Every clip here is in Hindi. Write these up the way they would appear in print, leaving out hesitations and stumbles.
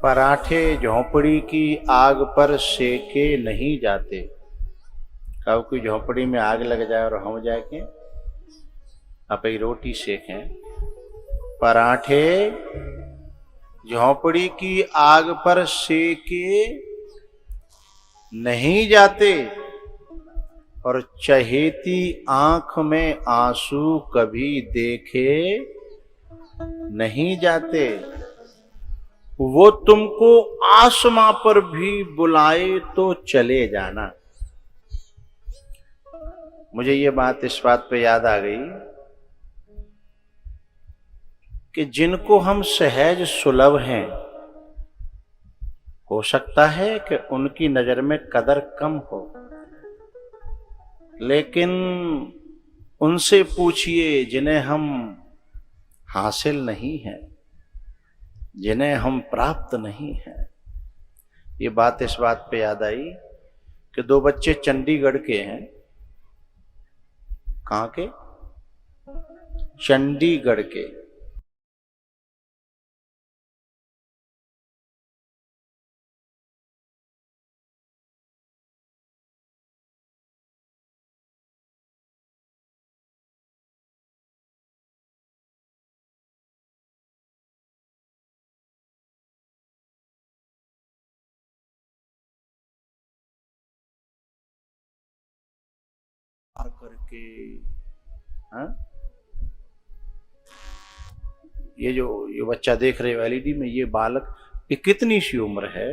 पराठे झोंपड़ी की आग पर सेके नहीं जाते। कब कोई झोंपड़ी में आग लग जाए और हम जाके अपनी रोटी सेकें। पराठे झोंपड़ी की आग पर सेके नहीं जाते और चहेती आंख में आंसू कभी देखे नहीं जाते। वो तुमको आसमां पर भी बुलाए तो चले जाना। मुझे ये बात इस बात पे याद आ गई कि जिनको हम सहज सुलभ हैं, हो सकता है कि उनकी नजर में कदर कम हो, लेकिन उनसे पूछिए जिन्हें हम हासिल नहीं है, जिन्हें हम प्राप्त नहीं हैं। ये बात इस बात पे याद आई कि दो बच्चे चंडीगढ़ के हैं। कहां के? चंडीगढ़ के। करके हाँ, ये बच्चा देख रहे हो एलईडी में, ये बालक, ये कितनी सी उम्र है?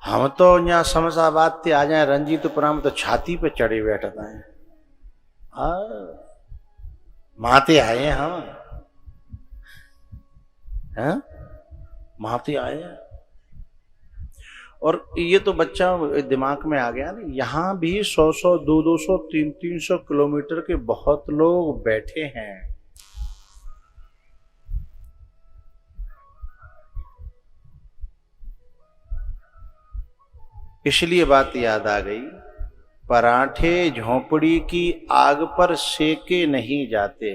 हम तो यहाँ समझाबाद थे आ जाए रंजीतपुरा में तो छाती पे चढ़े बैठता है। माते आए हम, हैं माते आए हैं। और ये तो बच्चा दिमाग में आ गया ना, यहां भी 100-100, 200-200, 300-300 किलोमीटर के बहुत लोग बैठे हैं। इसलिए बात याद आ गई, पराठे झोंपड़ी की आग पर सेके नहीं जाते,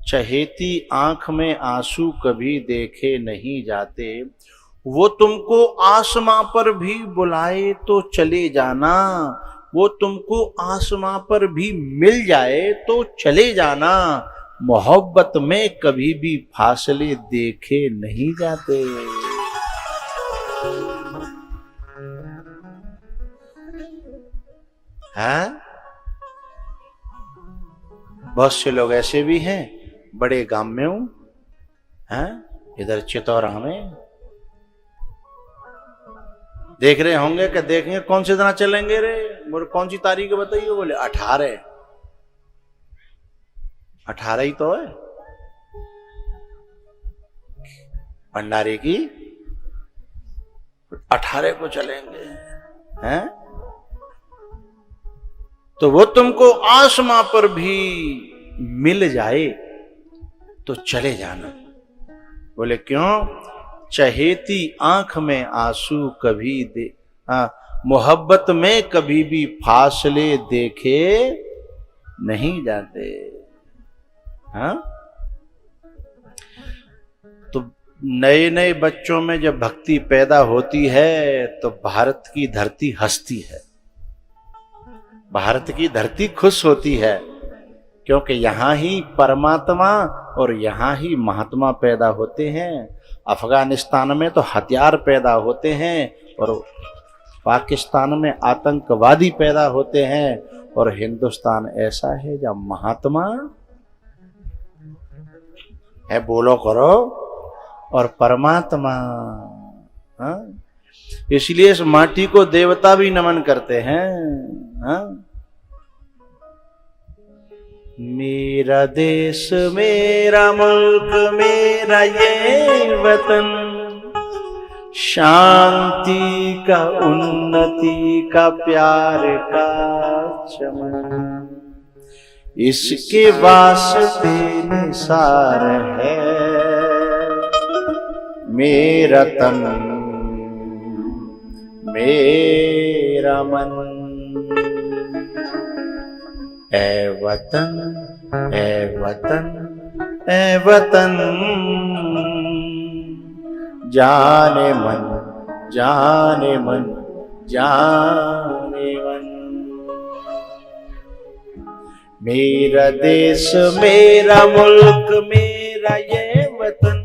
चहेती आंख में आंसू कभी देखे नहीं जाते। वो तुमको आसमां पर भी बुलाए तो चले जाना, वो तुमको आसमां पर भी मिल जाए तो चले जाना। मोहब्बत में कभी भी फासले देखे नहीं जाते। हैं? बहुत से लोग ऐसे भी हैं, बड़े गांव में हूं, हैं इधर चितौरा में देख रहे होंगे कि देखेंगे कौन से दिन चलेंगे रे, बोले कौन सी तारीख बताइए, बोले 18 ही तो है भंडारे की, 18 को चलेंगे। हैं? तो वो तुमको आसमां पर भी मिल जाए तो चले जाना। बोले क्यों? चहेती आंख में आंसू कभी दे, मोहब्बत में कभी भी फासले देखे नहीं जाते। हाँ, तो नए नए बच्चों में जब भक्ति पैदा होती है तो भारत की धरती हंसती है, भारत की धरती खुश होती है, क्योंकि यहां ही परमात्मा और यहां ही महात्मा पैदा होते हैं। अफगानिस्तान में तो हथियार पैदा होते हैं और पाकिस्तान में आतंकवादी पैदा होते हैं, और हिंदुस्तान ऐसा है जब महात्मा है, बोलो करो, और परमात्मा। हाँ? इसलिए इस माटी को देवता भी नमन करते हैं। हाँ? मेरा देश मेरा मुल्क मेरा ये वतन, शांति का उन्नति का प्यार का चमन, इसके वास्ते निसार है मेरा तन मेरा मन। ए वतन, ए वतन, ए वतन। जाने मन, जाने मन, जाने मन। मेरा देश मेरा मुल्क मेरा ये वतन,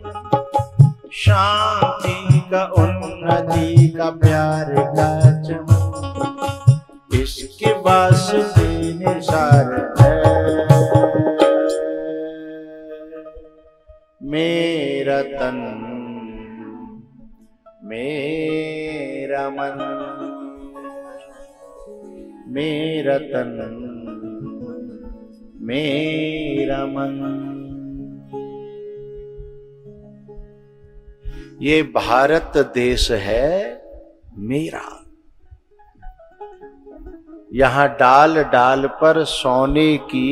शांति का उन्नति का प्यार का चमन, इसके वास्ते निसार है। मेरा तन मेरा मन, मेरा तन मेरा मन। ये भारत देश है मेरा, यहां डाल डाल पर सोने की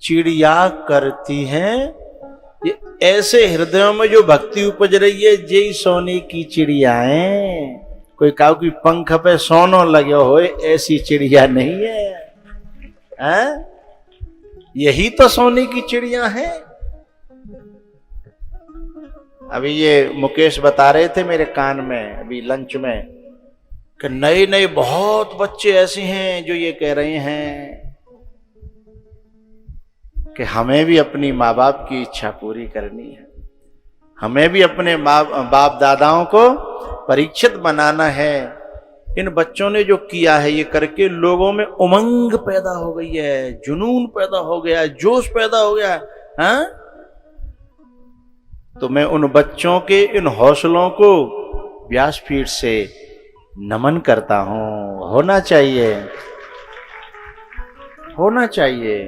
चिड़िया करती हैं। ये ऐसे हृदयों में जो भक्ति उपज रही है, यही सोने की चिड़ियाएं। कोई कहा कि पंख पे सोनो लगे हो, ऐसी चिड़िया नहीं है, हैं? यही तो सोने की चिड़िया हैं। अभी ये मुकेश बता रहे थे मेरे कान में अभी लंच में कि नए नए बहुत बच्चे ऐसे हैं जो ये कह रहे हैं कि हमें भी अपनी माँ बाप की इच्छा पूरी करनी है, हमें भी अपने बाप दादाओं को परीक्षित बनाना है। इन बच्चों ने जो किया है ये करके लोगों में उमंग पैदा हो गई है, जुनून पैदा हो गया है, जोश पैदा हो गया है, हाँ? तो मैं उन बच्चों के इन हौसलों को व्यासपीठ से नमन करता हूं। होना चाहिए, होना चाहिए।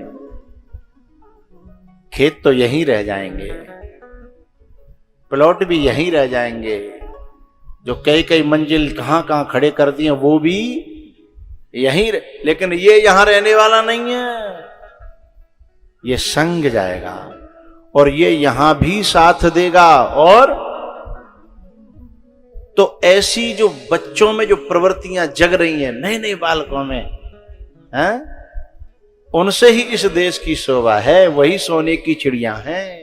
खेत तो यहीं रह जाएंगे, प्लॉट भी यहीं रह जाएंगे, जो कई कई मंजिल कहां कहां खड़े कर दिए वो भी यहीं लेकिन ये यहां रहने वाला नहीं है, ये संग जाएगा और ये यहां भी साथ देगा। और तो ऐसी जो बच्चों में जो प्रवृत्तियां जग रही हैं नए नए बालकों में, हैं? उनसे ही इस देश की शोभा है, वही सोने की चिड़िया हैं।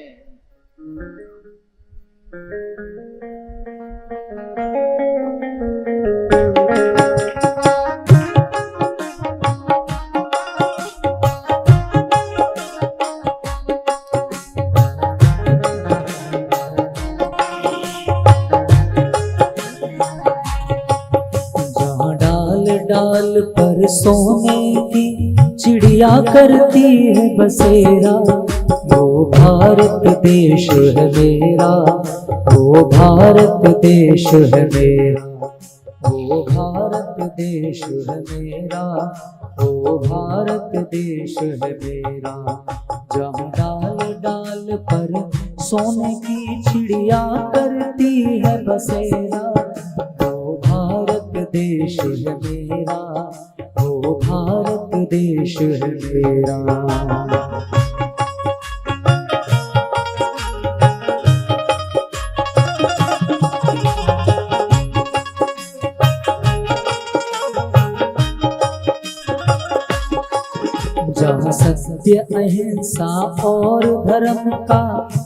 डाल पर सोने की चिड़िया करती है बसेरा, वो भारत देश है मेरा, वो भारत देश है मेरा, वो भारत देश है मेरा, वो भारत देश है मेरा। जहाँ डाल डाल पर सोने की चिड़िया करती है बसेरा, वो भारत देश है मेरा, वो भारत देश है मेरा। जहाँ सत्य अहिंसा और धर्म का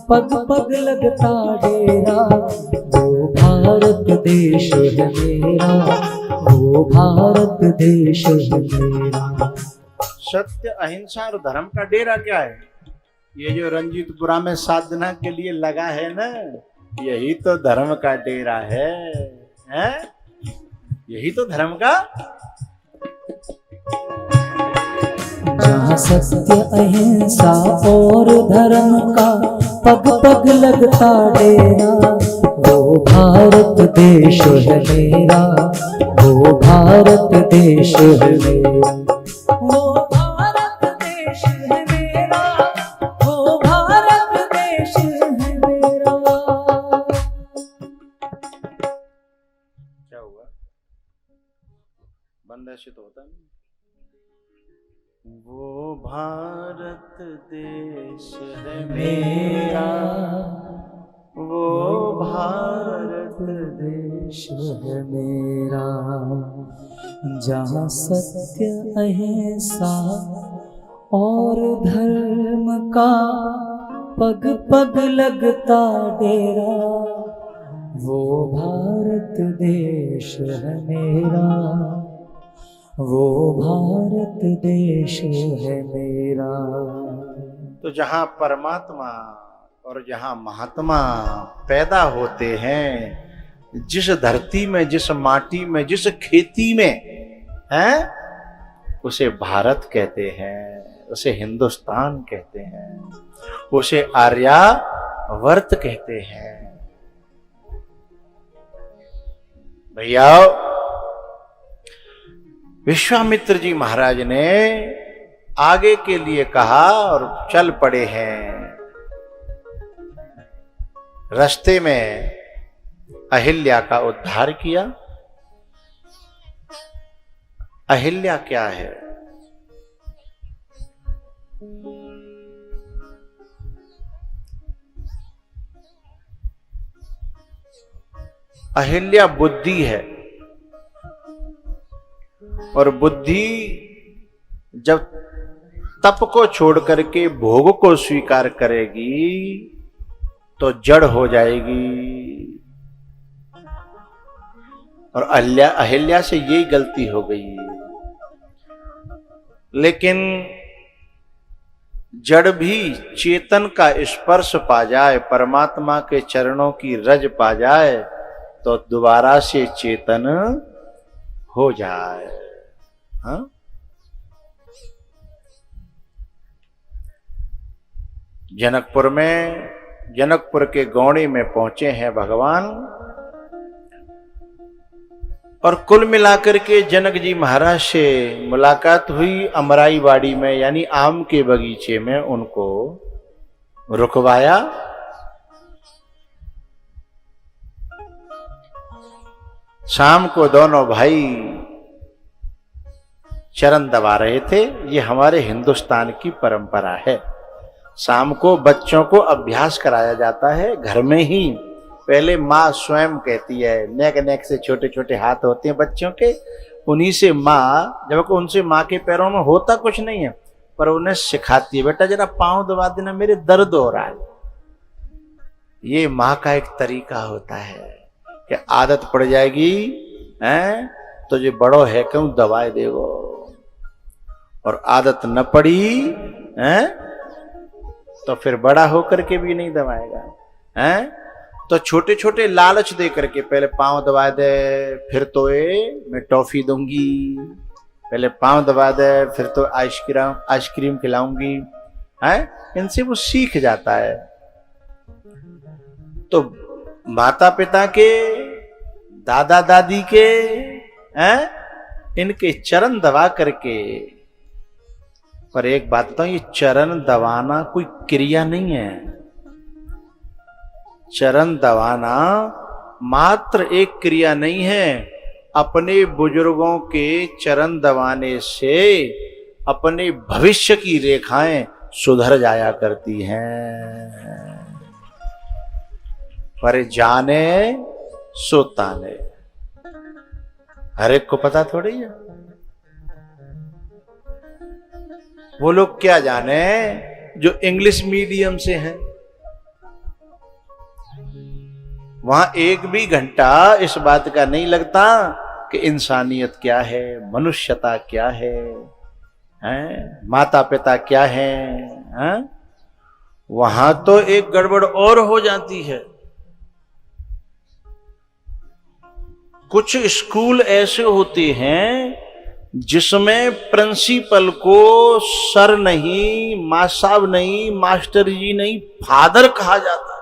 पग पग लगता डेरा, वो भारत देश है मेरा, वो भारत देश है मेरा। सत्य अहिंसा और धर्म का डेरा क्या है? ये जो रंजीतपुरा में साधना के लिए लगा है ना, यही तो धर्म का डेरा है, हैं? यही तो धर्म का। जहाँ सत्य अहिंसा और धर्म का पग पग लगता डेरा, वो भारत देश है मेरा, वो भारत देश है मेरा, वो भारत देश है मेरा, वो भारत देश है मेरा। क्या हुआ? बंद ऐसे तो होता नहीं। वो भारत देश है मेरा, वो भारत देश है मेरा। जहाँ सत्य अहिंसा और धर्म का पग पग लगता डेरा, वो भारत देश है मेरा, वो भारत देश है मेरा। तो जहाँ परमात्मा और जहाँ महात्मा पैदा होते हैं, जिस धरती में, जिस माटी में, जिस खेती में हैं, उसे भारत कहते हैं, उसे हिंदुस्तान कहते हैं, उसे आर्यावर्त कहते हैं। भैया, विश्वामित्र जी महाराज ने आगे के लिए कहा और चल पड़े हैं। रास्ते में अहिल्या का उद्धार किया। अहिल्या क्या है? अहिल्या बुद्धि है, और बुद्धि जब तप को छोड़ करके भोग को स्वीकार करेगी तो जड़ हो जाएगी। और अहिल्या से यही गलती हो गई। लेकिन जड़ भी चेतन का स्पर्श पा जाए, परमात्मा के चरणों की रज पा जाए, तो दोबारा से चेतन हो जाए। हाँ? जनकपुर में, जनकपुर के गौड़ी में पहुंचे हैं भगवान, और कुल मिलाकर के जनक जी महाराज से मुलाकात हुई अमराई वाड़ी में, यानी आम के बगीचे में उनको रुकवाया। शाम को दोनों भाई चरण दबा रहे थे। ये हमारे हिंदुस्तान की परंपरा है। शाम को बच्चों को अभ्यास कराया जाता है घर में ही। पहले माँ स्वयं कहती है, नेक नेक से छोटे छोटे हाथ होते हैं बच्चों के, उन्हीं से माँ, जब उनसे माँ के पैरों में होता कुछ नहीं है, पर उन्हें सिखाती है, बेटा जरा पाँव दबा देना, मेरे दर्द हो रहा है। ये माँ का एक तरीका होता है कि आदत पड़ जाएगी, हैं तो जो बड़ो है क्यों दबाए देगो, और आदत न पड़ी हैं तो फिर बड़ा होकर के भी नहीं दबाएगा। हैं तो छोटे छोटे लालच दे करके, पहले पांव दबा दे, फिर तो मैं टॉफी दूंगी, पहले पांव दबा दे, फिर तो आइसक्रीम खिलाऊंगी, हैं इनसे वो सीख जाता है। तो माता पिता के, दादा दादी के, हैं इनके चरण दबा करके, पर एक बात बताऊं, ये चरण दबाना कोई क्रिया नहीं है। चरण दबाना मात्र एक क्रिया नहीं है। अपने बुजुर्गों के चरण दबाने से अपने भविष्य की रेखाएं सुधर जाया करती हैं। पर जाने सो ताने, हर एक को पता थोड़ी है। वो लोग क्या जाने जो इंग्लिश मीडियम से हैं। वहां एक भी घंटा इस बात का नहीं लगता कि इंसानियत क्या है, मनुष्यता क्या है, हैं माता पिता क्या है, हैं वहां तो एक गड़बड़ और हो जाती है। कुछ स्कूल ऐसे होते हैं जिसमें प्रिंसिपल को सर नहीं, मां साहब नहीं, मास्टर जी नहीं, फादर कहा जाता है।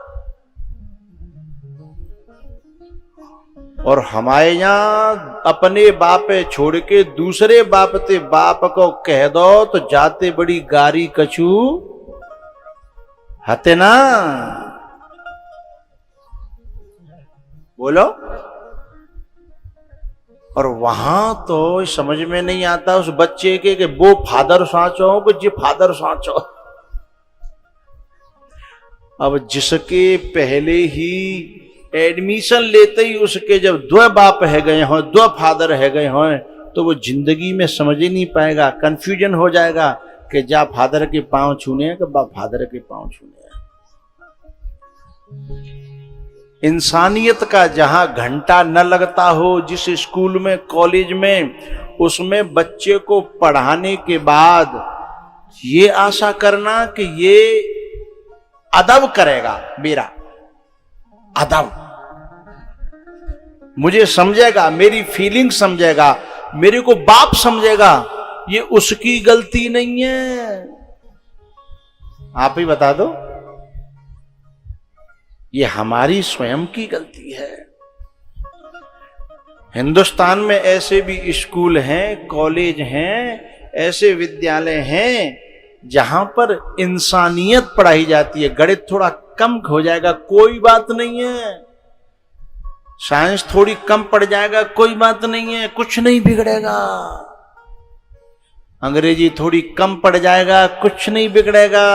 और हमारे यहां अपने बाप छोड़ के दूसरे बाप ते बाप को कह दो तो जाते बड़ी गारी कछू हते ना। बोलो। और वहां तो समझ में नहीं आता उस बच्चे के कि वो फादर साचो कि जी फादर साचो। अब जिसके पहले ही एडमिशन लेते ही उसके जब दो बाप है गए हों, दो फादर है गए हों, तो वो जिंदगी में समझ ही नहीं पाएगा, कंफ्यूजन हो जाएगा कि जा फादर के पांव छूने हैं कि बा फादर के पांव छूने हैं। इंसानियत का जहां घंटा न लगता हो, जिस स्कूल में कॉलेज में, उसमें बच्चे को पढ़ाने के बाद ये आशा करना कि ये अदब करेगा, मेरा अदब, मुझे समझेगा, मेरी फीलिंग समझेगा, मेरे को बाप समझेगा, ये उसकी गलती नहीं है। आप ही बता दो, ये हमारी स्वयं की गलती है। हिंदुस्तान में ऐसे भी स्कूल हैं, कॉलेज हैं, ऐसे विद्यालय हैं जहां पर इंसानियत पढ़ाई जाती है। गणित थोड़ा कम हो जाएगा, कोई बात नहीं है। साइंस थोड़ी कम पड़ जाएगा, कोई बात नहीं है, कुछ नहीं बिगड़ेगा। अंग्रेजी थोड़ी कम पड़ जाएगा, कुछ नहीं बिगड़ेगा।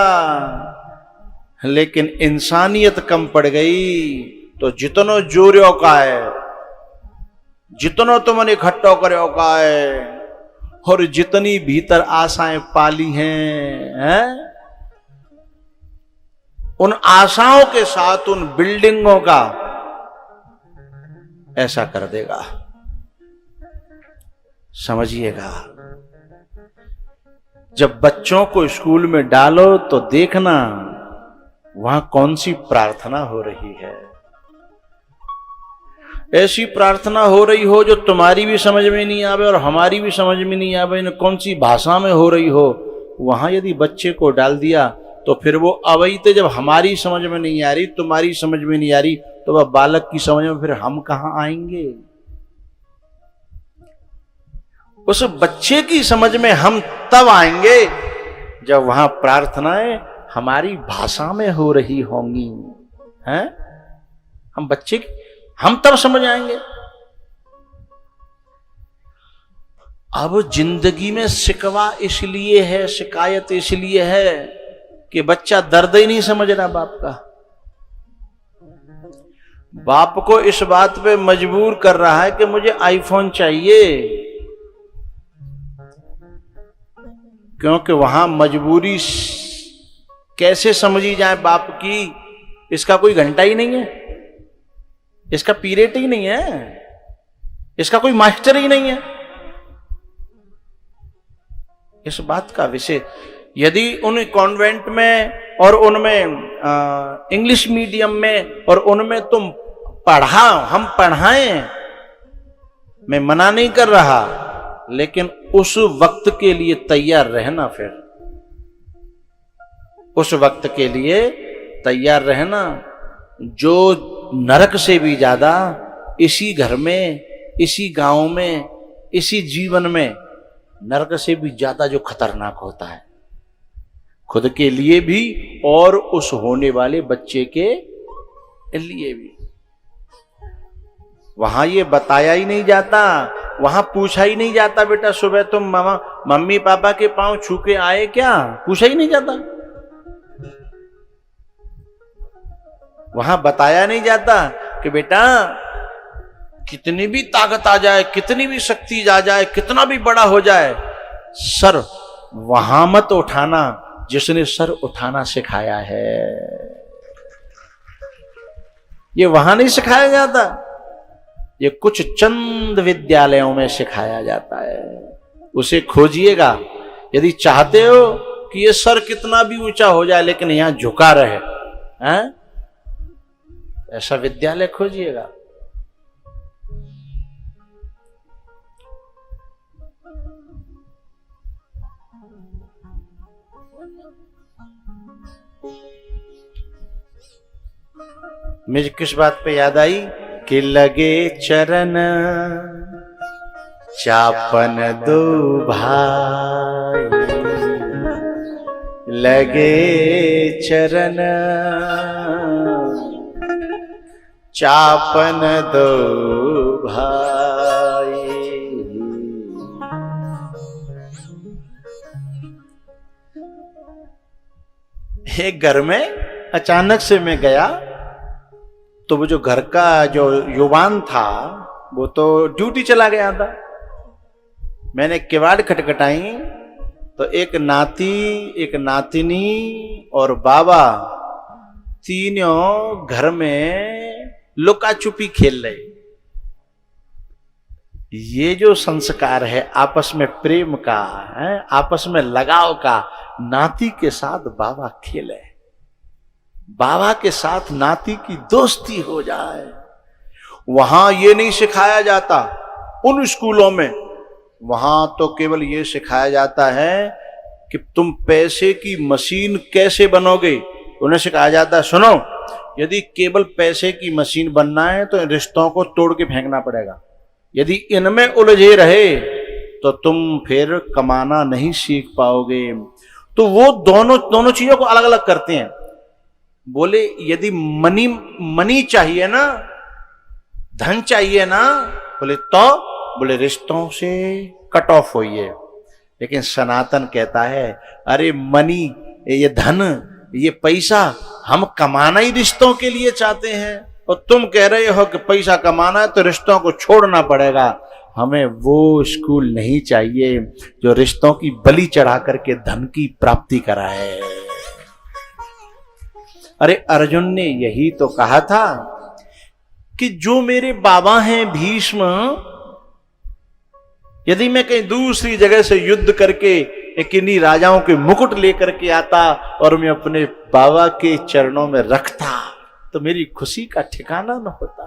लेकिन इंसानियत कम पड़ गई तो जितनो जोरियों का है, जितनो तुमने इकट्ठो करो का है, और जितनी भीतर आशाएं पाली हैं, उन आशाओं के साथ उन बिल्डिंगों का ऐसा कर देगा। समझिएगा, जब बच्चों को स्कूल में डालो तो देखना वहां कौन सी प्रार्थना हो रही है। ऐसी प्रार्थना हो रही हो जो तुम्हारी भी समझ में नहीं आवे और हमारी भी समझ में नहीं आवे, न कौन सी भाषा में हो रही हो। वहां यदि बच्चे को डाल दिया तो फिर वो अवैध, जब हमारी समझ में नहीं आ रही, तुम्हारी समझ में नहीं आ रही, तो वह बालक की समझ में फिर हम कहां आएंगे। उस बच्चे की समझ में हम तब आएंगे जब वहां प्रार्थनाएं हमारी भाषा में हो रही होंगी, हैं? हम बच्चे की, हम तब समझ आएंगे। अब जिंदगी में शिकवा इसलिए है, शिकायत इसलिए है कि बच्चा दर्द ही नहीं समझ रहा बाप का। बाप को इस बात पे मजबूर कर रहा है कि मुझे आईफोन चाहिए, क्योंकि वहां मजबूरी कैसे समझी जाए बाप की, इसका कोई घंटा ही नहीं है, इसका पीरियड ही नहीं है, इसका कोई मास्टर ही नहीं है। इस बात का विषय यदि उन कॉन्वेंट में और उनमें इंग्लिश मीडियम में और उनमें तुम पढ़ाओ, हम पढ़ाएं, मैं मना नहीं कर रहा, लेकिन उस वक्त के लिए तैयार रहना, फिर उस वक्त के लिए तैयार रहना जो नरक से भी ज्यादा इसी घर में, इसी गांव में, इसी जीवन में नरक से भी ज्यादा जो खतरनाक होता है, खुद के लिए भी और उस होने वाले बच्चे के लिए भी। वहां ये बताया ही नहीं जाता, वहां पूछा ही नहीं जाता, बेटा सुबह तुम मम्मी पापा के पांव छू के आए क्या, पूछा ही नहीं जाता। वहां बताया नहीं जाता कि बेटा कितनी भी ताकत आ जाए, कितनी भी शक्ति आ जाए, कितना भी बड़ा हो जाए, सर वहां मत उठाना जिसने सर उठाना सिखाया है। ये वहां नहीं सिखाया जाता, ये कुछ चंद विद्यालयों में सिखाया जाता है। उसे खोजिएगा यदि चाहते हो कि ये सर कितना भी ऊंचा हो जाए लेकिन यहां झुका रहे, हैं? ऐसा विद्यालय खोजिएगा। मुझे किस बात पे याद आई कि लगे चरण चापन दो भाई, लगे चरण चापन दो भाई। एक घर में अचानक से मैं गया तो वो जो घर का जो युवान था वो तो ड्यूटी चला गया था। मैंने किवाड़ खटखटाई तो एक नाती, एक नातिनी और बाबा तीनों घर में लुका छुपी खेल रहे। ये जो संस्कार है आपस में प्रेम का है, आपस में लगाव का, नाती के साथ बाबा खेले, बाबा के साथ नाती की दोस्ती हो जाए। वहां ये नहीं सिखाया जाता उन स्कूलों में, वहां तो केवल ये सिखाया जाता है कि तुम पैसे की मशीन कैसे बनोगे। उन्हें सिखाया जाता है सुनो, यदि केवल पैसे की मशीन बनना है तो इन रिश्तों को तोड़ के फेंकना पड़ेगा। यदि इनमें उलझे रहे तो तुम फिर कमाना नहीं सीख पाओगे। तो वो दोनों चीजों को अलग अलग करते हैं। बोले यदि मनी चाहिए ना, धन चाहिए ना, बोले रिश्तों से कट ऑफ होइए। लेकिन सनातन कहता है अरे मनी, ये धन, ये पैसा हम कमाना ही रिश्तों के लिए चाहते हैं, और तुम कह रहे हो कि पैसा कमाना है तो रिश्तों को छोड़ना पड़ेगा। हमें वो स्कूल नहीं चाहिए जो रिश्तों की बलि चढ़ा करके धन की प्राप्ति कराए। अरे अर्जुन ने यही तो कहा था कि जो मेरे बाबा हैं भीष्म, यदि मैं कहीं दूसरी जगह से युद्ध करके किन्हीं राजाओं के मुकुट लेकर के आता और मैं अपने बाबा के चरणों में रखता तो मेरी खुशी का ठिकाना न होता।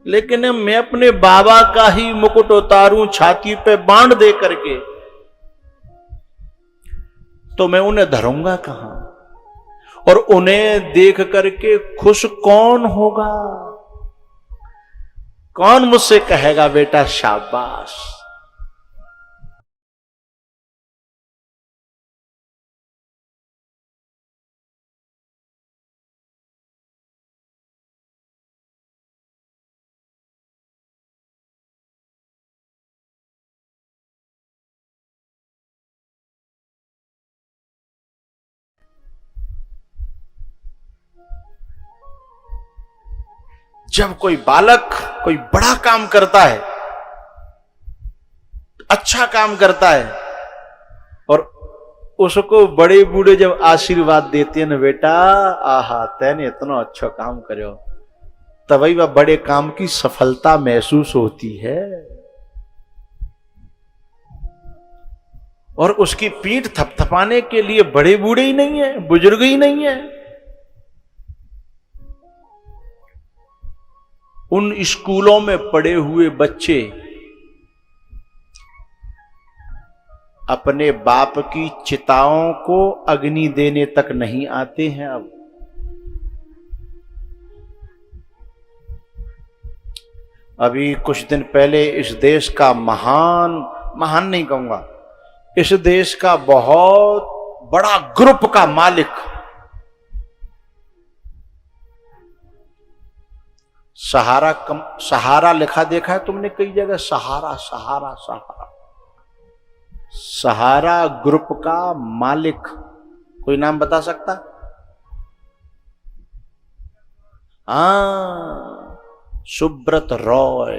लेकिन मैं अपने बाबा का ही मुकुट उतारूं छाती पे बाण दे करके, तो मैं उन्हें धरूंगा कहां, और उन्हें देख करके खुश कौन होगा? कौन मुझसे कहेगा बेटा शाबाश? जब कोई बालक कोई बड़ा काम करता है, अच्छा काम करता है, और उसको बड़े बूढ़े जब आशीर्वाद देते हैं ना, बेटा आहा तैने इतना अच्छा काम करो, तभी वह बड़े काम की सफलता महसूस होती है। और उसकी पीठ थपथपाने के लिए बड़े बूढ़े ही नहीं है, बुजुर्ग ही नहीं है। उन स्कूलों में पढ़े हुए बच्चे अपने बाप की चिताओं को अग्नि देने तक नहीं आते हैं। अब अभी कुछ दिन पहले इस देश का महान नहीं कहूंगा, इस देश का बहुत बड़ा ग्रुप का मालिक सहारा लिखा देखा है तुमने कई जगह, सहारा ग्रुप का मालिक कोई नाम बता सकता? सुब्रत रॉय।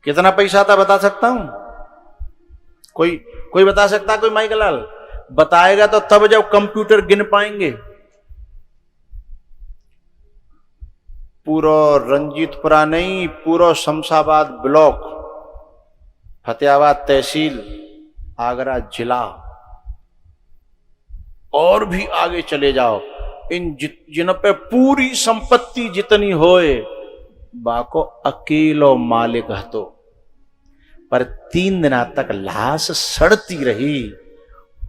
कितना पैसा था बता सकता हूं? कोई बता सकता? कोई माइक लाल बताएगा तो तब जब कंप्यूटर गिन पाएंगे। पूरा रंजीतपुरा नहीं, पूरा शमशाबाद ब्लॉक, फतेहाबाद तहसील, आगरा जिला, और भी आगे चले जाओ, इन जिन पे पूरी संपत्ति जितनी होए बाको अकेलो मालिक हतो। पर 3 दिना तक लाश सड़ती रही,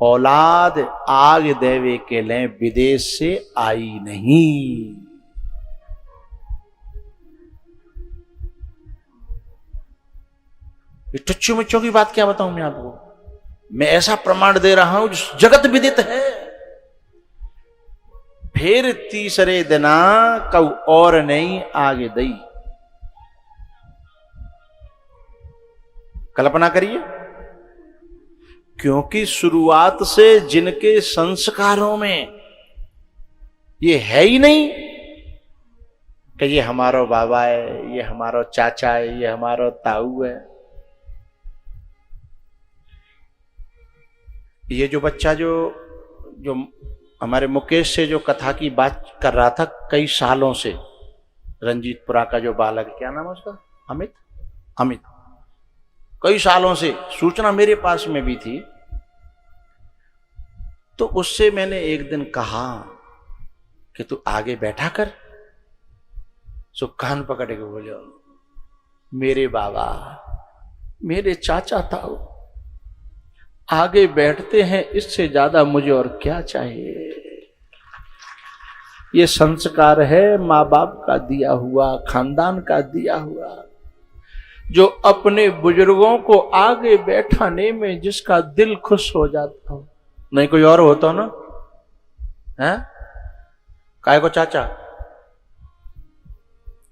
औलाद आग देवे के लिए विदेश से आई नहीं। टुच्चू मुच्चों की बात क्या बताऊं मैं आपको, मैं ऐसा प्रमाण दे रहा हूं जो जगत विदित है। फिर तीसरे दिना कऊ और नहीं आगे दई। कल्पना करिए, क्योंकि शुरुआत से जिनके संस्कारों में ये है ही नहीं कि ये हमारा बाबा है, ये हमारा चाचा है, ये हमारा ताऊ है। ये जो बच्चा जो हमारे मुकेश से जो कथा की बात कर रहा था कई सालों से, रंजीतपुरा का जो बालक, क्या नाम है उसका, अमित, कई सालों से सूचना मेरे पास में भी थी। तो उससे मैंने एक दिन कहा कि तू आगे बैठा कर। सो कान पकड़ के बोले, मेरे बाबा, मेरे चाचा ताऊ आगे बैठते हैं, इससे ज्यादा मुझे और क्या चाहिए। ये संस्कार है माँ बाप का दिया हुआ, खानदान का दिया हुआ, जो अपने बुजुर्गों को आगे बैठाने में जिसका दिल खुश हो जाता हो। नहीं कोई और होता ना, है काय को चाचा,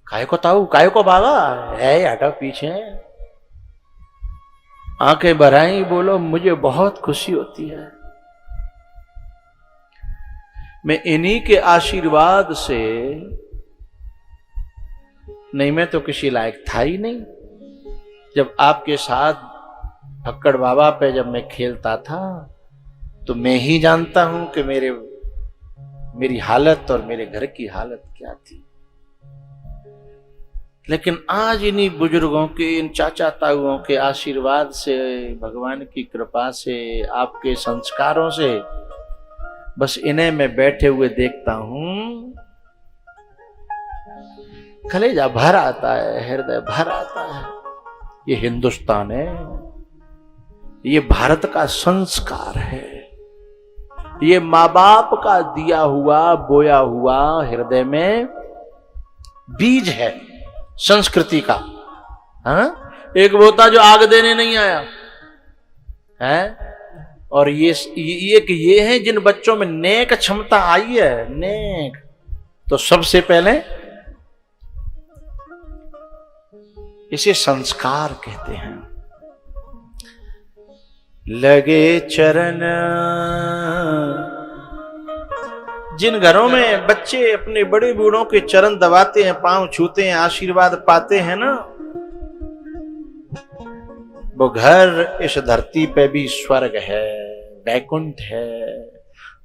काय को ताऊ, काय को बाबा, है हटो पीछे, आंखें भराई, बोलो मुझे बहुत खुशी होती है। मैं इन्हीं के आशीर्वाद से, नहीं मैं तो किसी लायक था ही नहीं। जब आपके साथ भक्कड़ बाबा पे जब मैं खेलता था तो मैं ही जानता हूं कि मेरी हालत और मेरे घर की हालत क्या थी। लेकिन आज इन्हीं बुजुर्गों के, इन चाचा ताऊओं के आशीर्वाद से, भगवान की कृपा से, आपके संस्कारों से, बस इन्हें मैं बैठे हुए देखता हूं, कलेजा भर आता है, हृदय भर आता है। ये हिंदुस्तान है, ये भारत का संस्कार है, ये माँ बाप का दिया हुआ, बोया हुआ हृदय में बीज है संस्कृति का। हाँ, एक बोता जो आग देने नहीं आया है, और ये है जिन बच्चों में नेक क्षमता आई है, नेक, तो सबसे पहले इसे संस्कार कहते हैं। लगे चरण, जिन घरों में बच्चे अपने बड़े बूढ़ों के चरण दबाते हैं, पांव छूते हैं, आशीर्वाद पाते हैं ना, वो घर इस धरती पे भी स्वर्ग है, वैकुंठ है।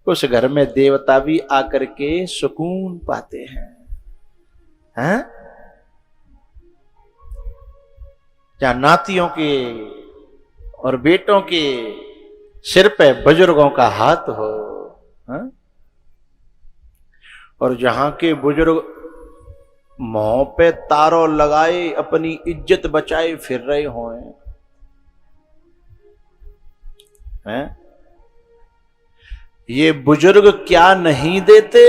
उस घर में देवता भी आकर के सुकून पाते हैं, हैं? जहां नातियों के और बेटों के सिर पे बुजुर्गों का हाथ हो, हैं? और जहां के बुजुर्ग मुंह पे तारों लगाए अपनी इज्जत बचाए फिर रहे हों, हैं? ये बुजुर्ग क्या नहीं देते,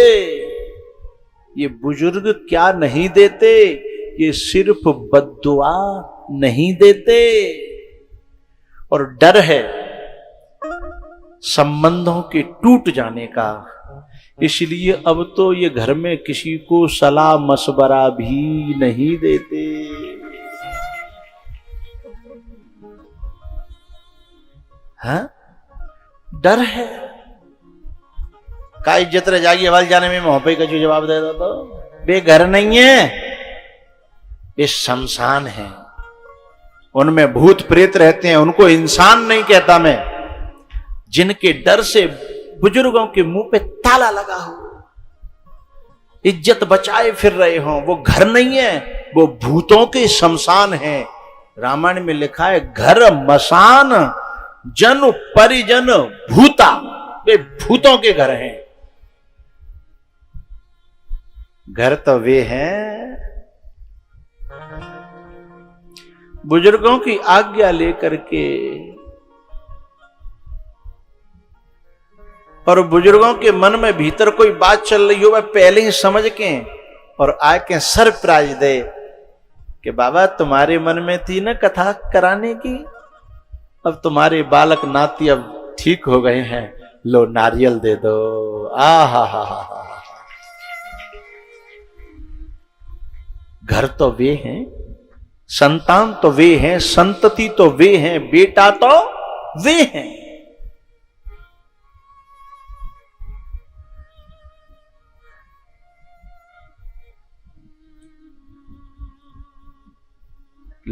ये बुजुर्ग क्या नहीं देते, ये सिर्फ बद्दुआ नहीं देते। और डर है संबंधों के टूट जाने का, इसलिए अब तो ये घर में किसी को सलाह मशवरा भी नहीं देते। हाँ, डर है। का इज्जत रह जाएगी हवाल जाने में, मोहब्बत का जो जवाब दे दो तो बेघर नहीं है, ये शमशान है, उनमें भूत प्रेत रहते हैं, उनको इंसान नहीं कहता मैं। जिनके डर से बुजुर्गों के मुंह पे ताला लगा हो, इज्जत बचाए फिर रहे हो, वो घर नहीं है, वो भूतों के शमशान है। रामायण में लिखा है, घर मसान जन परिजन भूता, वे भूतों के घर हैं। घर तो वे हैं बुजुर्गों की आज्ञा लेकर के, और बुजुर्गों के मन में भीतर कोई बात चल रही हो, वह पहले ही समझ के और आके सरप्राइज दे कि बाबा तुम्हारे मन में थी ना कथा कराने की, अब तुम्हारे बालक नाती अब ठीक हो गए हैं, लो नारियल दे दो। हा। घर तो वे हैं, संतान तो वे हैं, संतति तो वे हैं, बेटा तो वे हैं।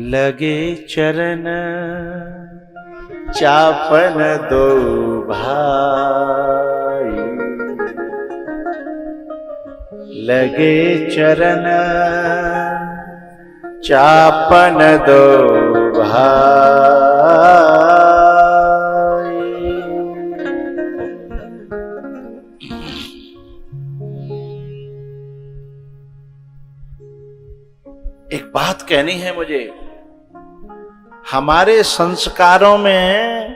लगे चरण चापन दो भाई, लगे चरण चापन दो भाई। एक बात कहनी है मुझे, हमारे संस्कारों में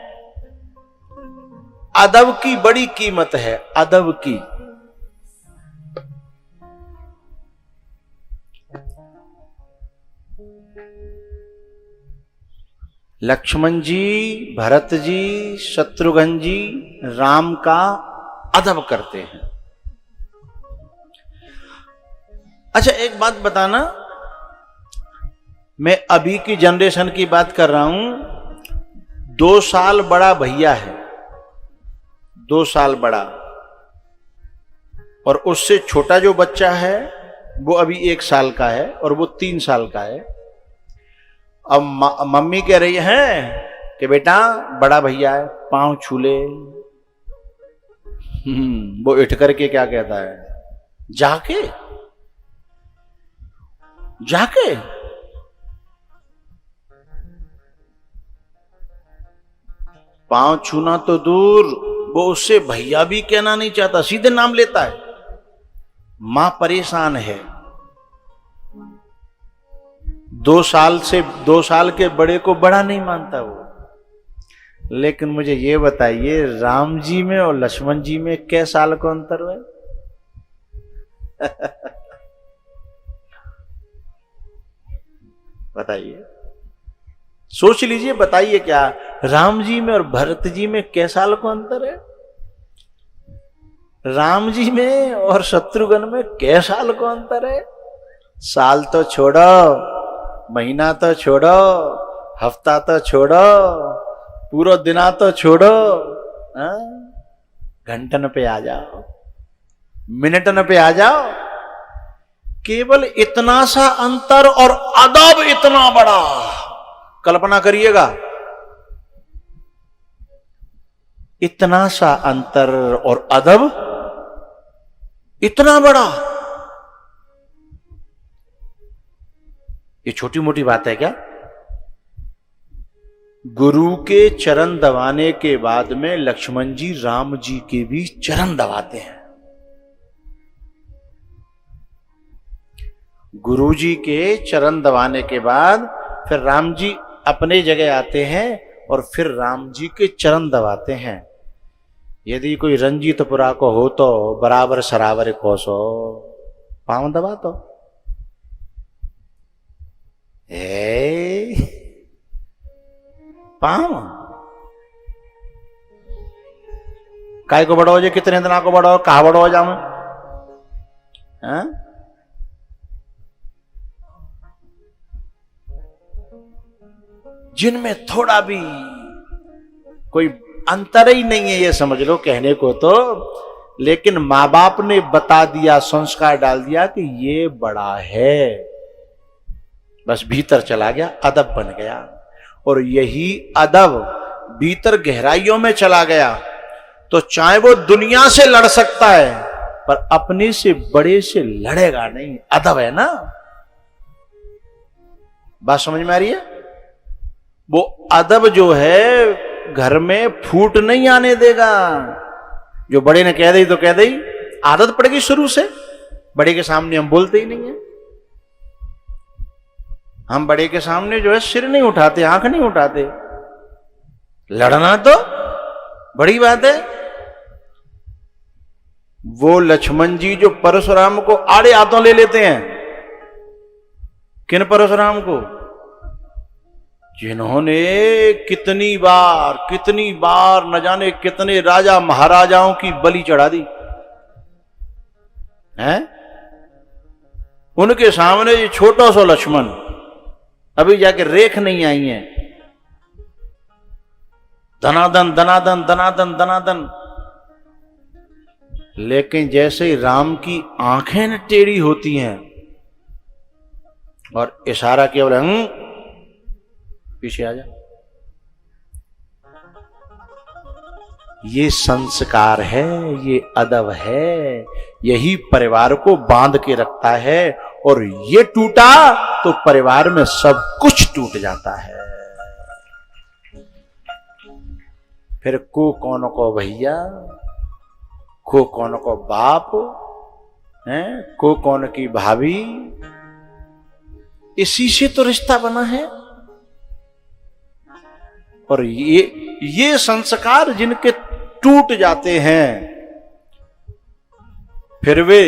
अदब की बड़ी कीमत है, अदब की। लक्ष्मण जी, भरत जी, शत्रुघ्न जी राम का अदब करते हैं। अच्छा एक बात बताना, मैं अभी की जनरेशन की बात कर रहा हूं। 2 साल बड़ा भैया है, 2 साल बड़ा, और उससे छोटा जो बच्चा है वो अभी 1 साल का है और वो 3 साल का है। अब मम्मी कह रही है कि बेटा बड़ा भैया है, पांव छू ले। वो उठ करके क्या कहता है, जाके जाके पांव छूना तो दूर, वो उससे भैया भी कहना नहीं चाहता, सीधे नाम लेता है। मां परेशान है। 2 साल के बड़े को बड़ा नहीं मानता वो। लेकिन मुझे ये बताइए, राम जी में और लक्ष्मण जी में कै साल का अंतर है? बताइए, सोच लीजिए, बताइए क्या राम जी में और भरत जी में कै साल का अंतर है? राम जी में और शत्रुघ्न में कै साल का अंतर है? साल तो छोड़ो, महीना तो छोड़ो, हफ्ता तो छोड़ो, पूरा दिना तो छोड़ो, घंटन पे आ जाओ, मिनटन पे आ जाओ। केवल इतना सा अंतर और अदब इतना बड़ा। कल्पना करिएगा, इतना सा अंतर और अदब इतना बड़ा। ये छोटी मोटी बात है क्या? गुरु के चरण दबाने के बाद में लक्ष्मण जी राम जी के भी चरण दबाते हैं। गुरु जी के चरण दबाने के बाद फिर राम जी अपने जगह आते हैं और फिर राम जी के चरण दबाते हैं। यदि कोई रंजीतपुरा को हो तो बराबर सरावर कोसो, पांव दबा तो। पांव काय को बड़ो जे, कितने दिन को बड़ो, कहा बड़ो जाम, जिनमें थोड़ा भी कोई अंतर ही नहीं है, ये समझ लो कहने को तो। लेकिन मां बाप ने बता दिया, संस्कार डाल दिया कि ये बड़ा है, बस भीतर चला गया, अदब बन गया। और यही अदब भीतर गहराइयों में चला गया तो चाहे वो दुनिया से लड़ सकता है पर अपने से बड़े से लड़ेगा नहीं। अदब है ना, बात समझ में आ रही है? वो अदब जो है घर में फूट नहीं आने देगा। जो बड़े ने कह दी तो कह दी, आदत पड़ गई शुरू से। बड़े के सामने हम बोलते ही नहीं है। हम बड़े के सामने जो है सिर नहीं उठाते, आंख नहीं उठाते। लड़ना तो बड़ी बात है। वो लक्ष्मण जी जो परशुराम को आड़े हाथों ले लेते हैं, किन परशुराम को? जिन्होंने कितनी बार न जाने कितने राजा महाराजाओं की बलि चढ़ा दी है। उनके सामने ये छोटा सा लक्ष्मण, अभी जाके रेख नहीं आई है, धनादन धनादन धनादन धनादन। लेकिन जैसे ही राम की आंखें न टेढ़ी होती हैं और इशारा केवल पीछे आ जा, ये संस्कार है, ये अदब है, यही परिवार को बांध के रखता है। और ये टूटा तो परिवार में सब कुछ टूट जाता है। फिर को कौन को भैया, को कौन को बाप है, को कौन की भाभी, इसी से तो रिश्ता बना है। और ये संस्कार जिनके टूट जाते हैं, फिर वे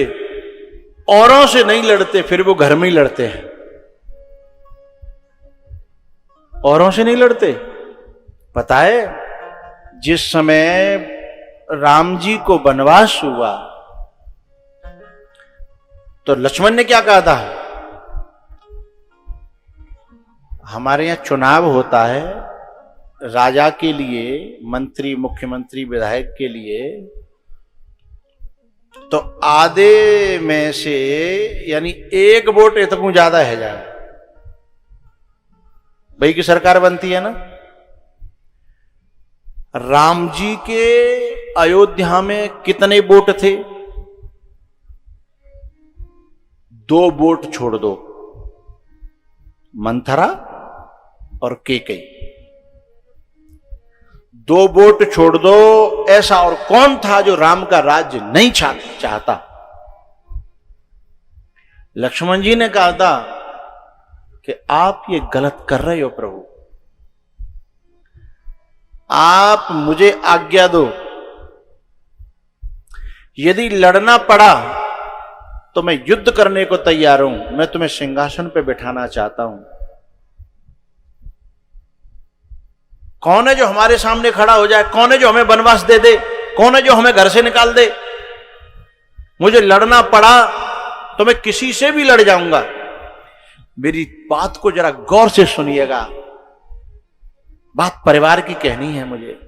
औरों से नहीं लड़ते, फिर वो घर में ही लड़ते हैं। औरों से नहीं लड़ते। पता है, जिस समय राम जी को वनवास हुआ तो लक्ष्मण ने क्या कहा था? हमारे यहां चुनाव होता है राजा के लिए, मंत्री, मुख्यमंत्री, विधायक के लिए, तो आधे में से यानी एक वोट इतना ज्यादा है जाए भाई की सरकार बनती है ना। राम जी के अयोध्या में कितने वोट थे? 2 वोट छोड़ दो, मंथरा और केकई। 2 वोट छोड़ दो। ऐसा और कौन था जो राम का राज्य नहीं चाहता? लक्ष्मण जी ने कहा था कि आप ये गलत कर रहे हो प्रभु, आप मुझे आज्ञा दो, यदि लड़ना पड़ा तो मैं युद्ध करने को तैयार हूं, मैं तुम्हें सिंहासन पे बिठाना चाहता हूं। कौन है जो हमारे सामने खड़ा हो जाए? कौन है जो हमें वनवास दे दे? कौन है जो हमें घर से निकाल दे? मुझे लड़ना पड़ा तो मैं किसी से भी लड़ जाऊंगा। मेरी बात को जरा गौर से सुनिएगा, बात परिवार की कहनी है मुझे।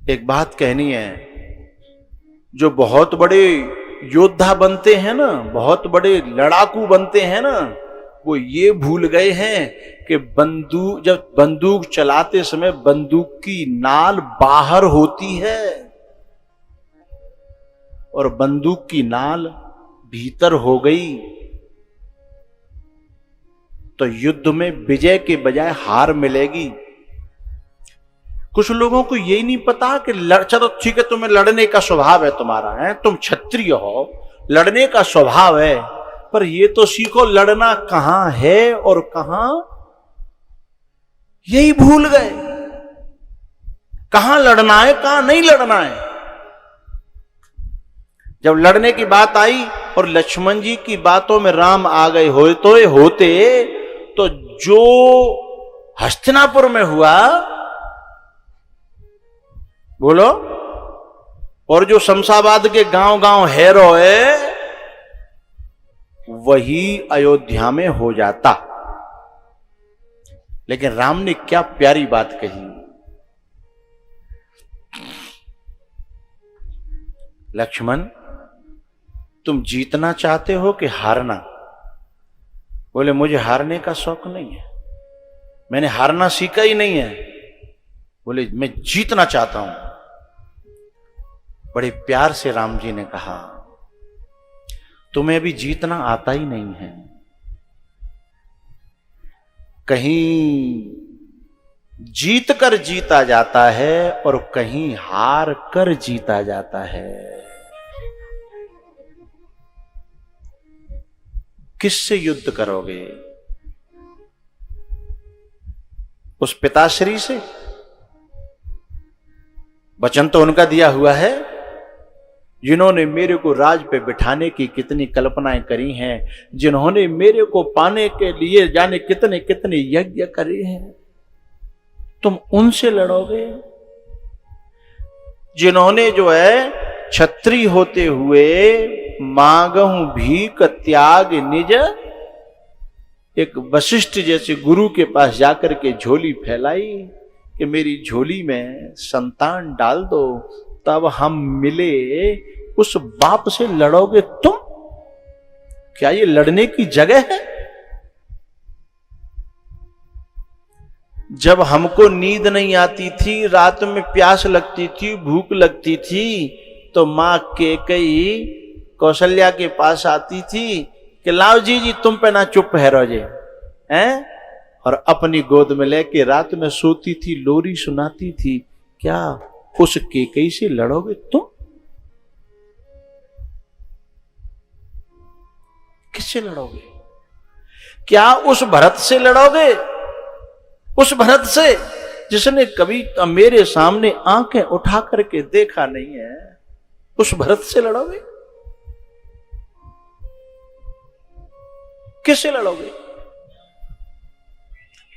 एक बात कहनी है, जो बहुत बड़े योद्धा बनते हैं ना, बहुत बड़े लड़ाकू बनते हैं ना, वो ये भूल गए हैं कि जब बंदूक चलाते समय बंदूक की नाल बाहर होती है और बंदूक की नाल भीतर हो गई तो युद्ध में विजय के बजाय हार मिलेगी। कुछ लोगों को यही नहीं पता कि चलो ठीक है, तुम्हें लड़ने का स्वभाव है तुम्हारा, है, तुम क्षत्रिय हो, लड़ने का स्वभाव है, पर ये तो सीखो लड़ना कहां है और कहां, यही भूल गए। कहां लड़ना है, कहां नहीं लड़ना है। जब लड़ने की बात आई और लक्ष्मण जी की बातों में राम आ गए होते तो जो हस्तिनापुर में हुआ, बोलो, और जो शमशाबाद के गांव गांव हैरो है, वही अयोध्या में हो जाता। लेकिन राम ने क्या प्यारी बात कही। लक्ष्मण, तुम जीतना चाहते हो कि हारना? बोले, मुझे हारने का शौक नहीं है, मैंने हारना सीखा ही नहीं है। बोले, मैं जीतना चाहता हूं। बड़े प्यार से राम जी ने कहा, तुम्हें अभी जीतना आता ही नहीं है। कहीं जीत कर जीता जाता है और कहीं हार कर जीता जाता है। किससे युद्ध करोगे? उस पिताश्री से? वचन तो उनका दिया हुआ है, जिन्होंने मेरे को राज पे बिठाने की कितनी कल्पनाएं करी हैं, जिन्होंने मेरे को पाने के लिए जाने कितने कितने यज्ञ करे हैं। तुम उनसे लड़ोगे जिन्होंने जो है क्षत्रिय होते हुए मांगहु भीख त्याग निज, एक वशिष्ठ जैसे गुरु के पास जाकर के झोली फैलाई कि मेरी झोली में संतान डाल दो, तब हम मिले। उस बाप से लड़ोगे तुम? क्या ये लड़ने की जगह है? जब हमको नींद नहीं आती थी, रात में प्यास लगती थी, भूख लगती थी, तो माँ कैकेयी कौशल्या के पास आती थी कि लाओ जी तुम पे ना चुप है रोजे हैं, और अपनी गोद में लेके रात में सोती थी, लोरी सुनाती थी। क्या उस कैकेयी से लड़ोगे तुम? किससे लड़ोगे? क्या उस भरत से लड़ोगे? उस भरत से जिसने कभी मेरे सामने आंखें उठा करके देखा नहीं है, उस भरत से लड़ोगे? किससे लड़ोगे?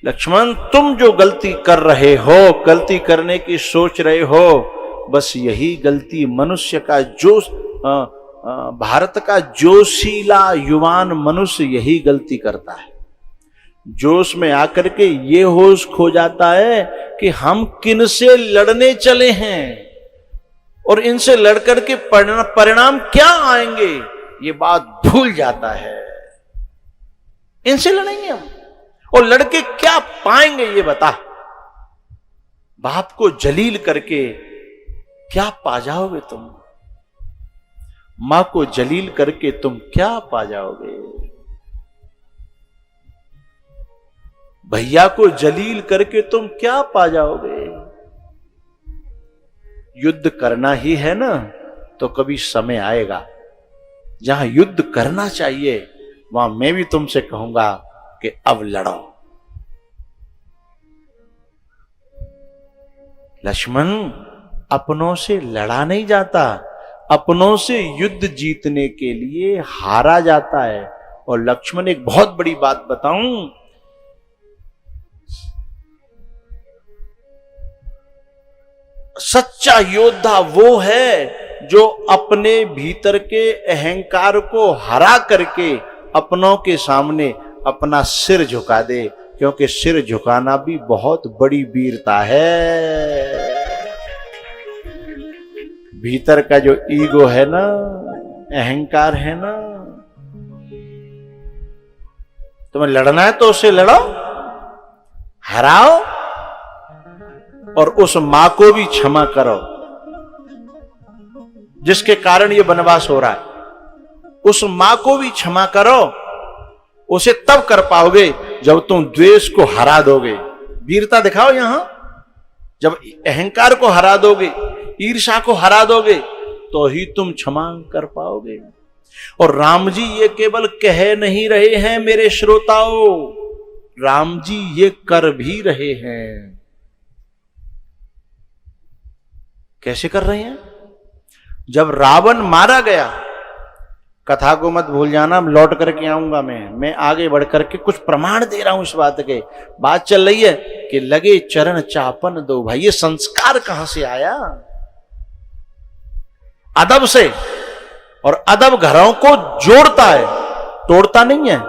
लक्ष्मण, तुम जो गलती कर रहे हो, गलती करने की सोच रहे हो, बस यही गलती मनुष्य का जो भारत का जोशीला युवान मनुष्य यही गलती करता है। जोश में आकर के ये होश खो जाता है कि हम किन से लड़ने चले हैं और इनसे लड़कर के परिणाम क्या आएंगे, ये बात भूल जाता है। इनसे लड़ेंगे हम और लड़के क्या पाएंगे ये बता। बाप को जलील करके क्या पा जाओगे तुम? मां को जलील करके तुम क्या पा जाओगे? भैया को जलील करके तुम क्या पा जाओगे? युद्ध करना ही है ना, तो कभी समय आएगा जहां युद्ध करना चाहिए, वहां मैं भी तुमसे कहूंगा कि अब लड़ो। लक्ष्मण, अपनों से लड़ा नहीं जाता, अपनों से युद्ध जीतने के लिए हारा जाता है। और लक्ष्मण, एक बहुत बड़ी बात बताऊं, सच्चा योद्धा वो है जो अपने भीतर के अहंकार को हरा करके अपनों के सामने अपना सिर झुका दे, क्योंकि सिर झुकाना भी बहुत बड़ी वीरता है। भीतर का जो ईगो है ना, अहंकार है ना, तुम्हें लड़ना है तो उससे लड़ो, हराओ, और उस मां को भी क्षमा करो जिसके कारण ये वनवास हो रहा है। उस मां को भी क्षमा करो। उसे तब कर पाओगे जब तुम द्वेष को हरा दोगे। वीरता दिखाओ यहां, जब अहंकार को हरा दोगे, ईर्ष्या को हरा दोगे, तो ही तुम क्षमा कर पाओगे। और राम जी ये केवल कह नहीं रहे हैं मेरे श्रोताओं, राम जी ये कर भी रहे हैं। कैसे कर रहे हैं? जब रावण मारा गया, कथा को मत भूल जाना, लौट करके आऊंगा मैं आगे बढ़ करके कुछ प्रमाण दे रहा हूं इस बात के। बात चल रही है कि लगे चरण चापन दो भाई, ये संस्कार कहां से आया? अदब से, और अदब घरों को जोड़ता है, तोड़ता नहीं है।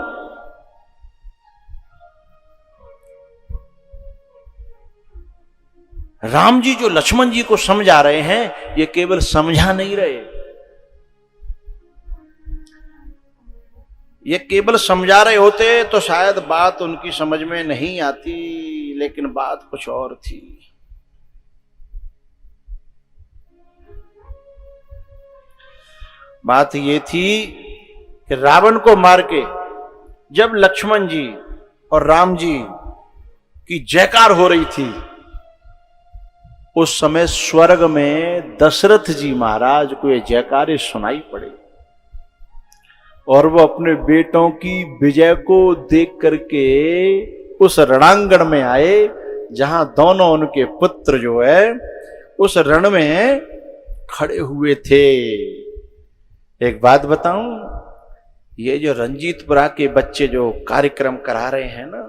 राम जी जो लक्ष्मण जी को समझा रहे हैं, ये केवल समझा नहीं रहे, ये केवल समझा रहे होते तो शायद बात उनकी समझ में नहीं आती, लेकिन बात कुछ और थी। बात ये थी कि रावण को मार के जब लक्ष्मण जी और राम जी की जयकार हो रही थी, उस समय स्वर्ग में दशरथ जी महाराज को ये जयकारे सुनाई पड़े, और वो अपने बेटों की विजय को देख करके उस रणांगण में आए जहां दोनों उनके पुत्र जो है उस रण में खड़े हुए थे। एक बात बताऊं, ये जो रंजीतपुरा के बच्चे जो कार्यक्रम करा रहे हैं ना,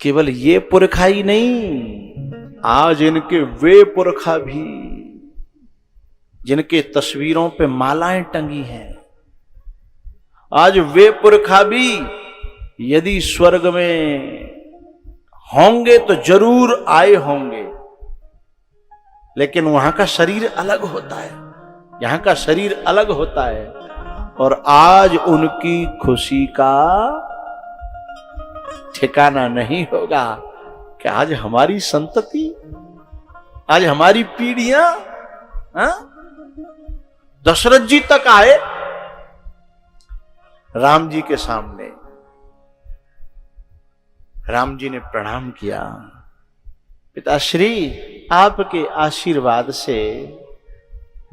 केवल ये पुरखा ही नहीं, आज इनके वे पुरखा भी जिनके तस्वीरों पे मालाएं टंगी हैं, आज वे पुरखा भी यदि स्वर्ग में होंगे तो जरूर आए होंगे, लेकिन वहां का शरीर अलग होता है, यहां का शरीर अलग होता है। और आज उनकी खुशी का ठिकाना नहीं होगा कि आज हमारी संतति, आज हमारी पीढ़ियां, दशरथ जी तक आए राम जी के सामने। राम जी ने प्रणाम किया, पिताश्री आपके आशीर्वाद से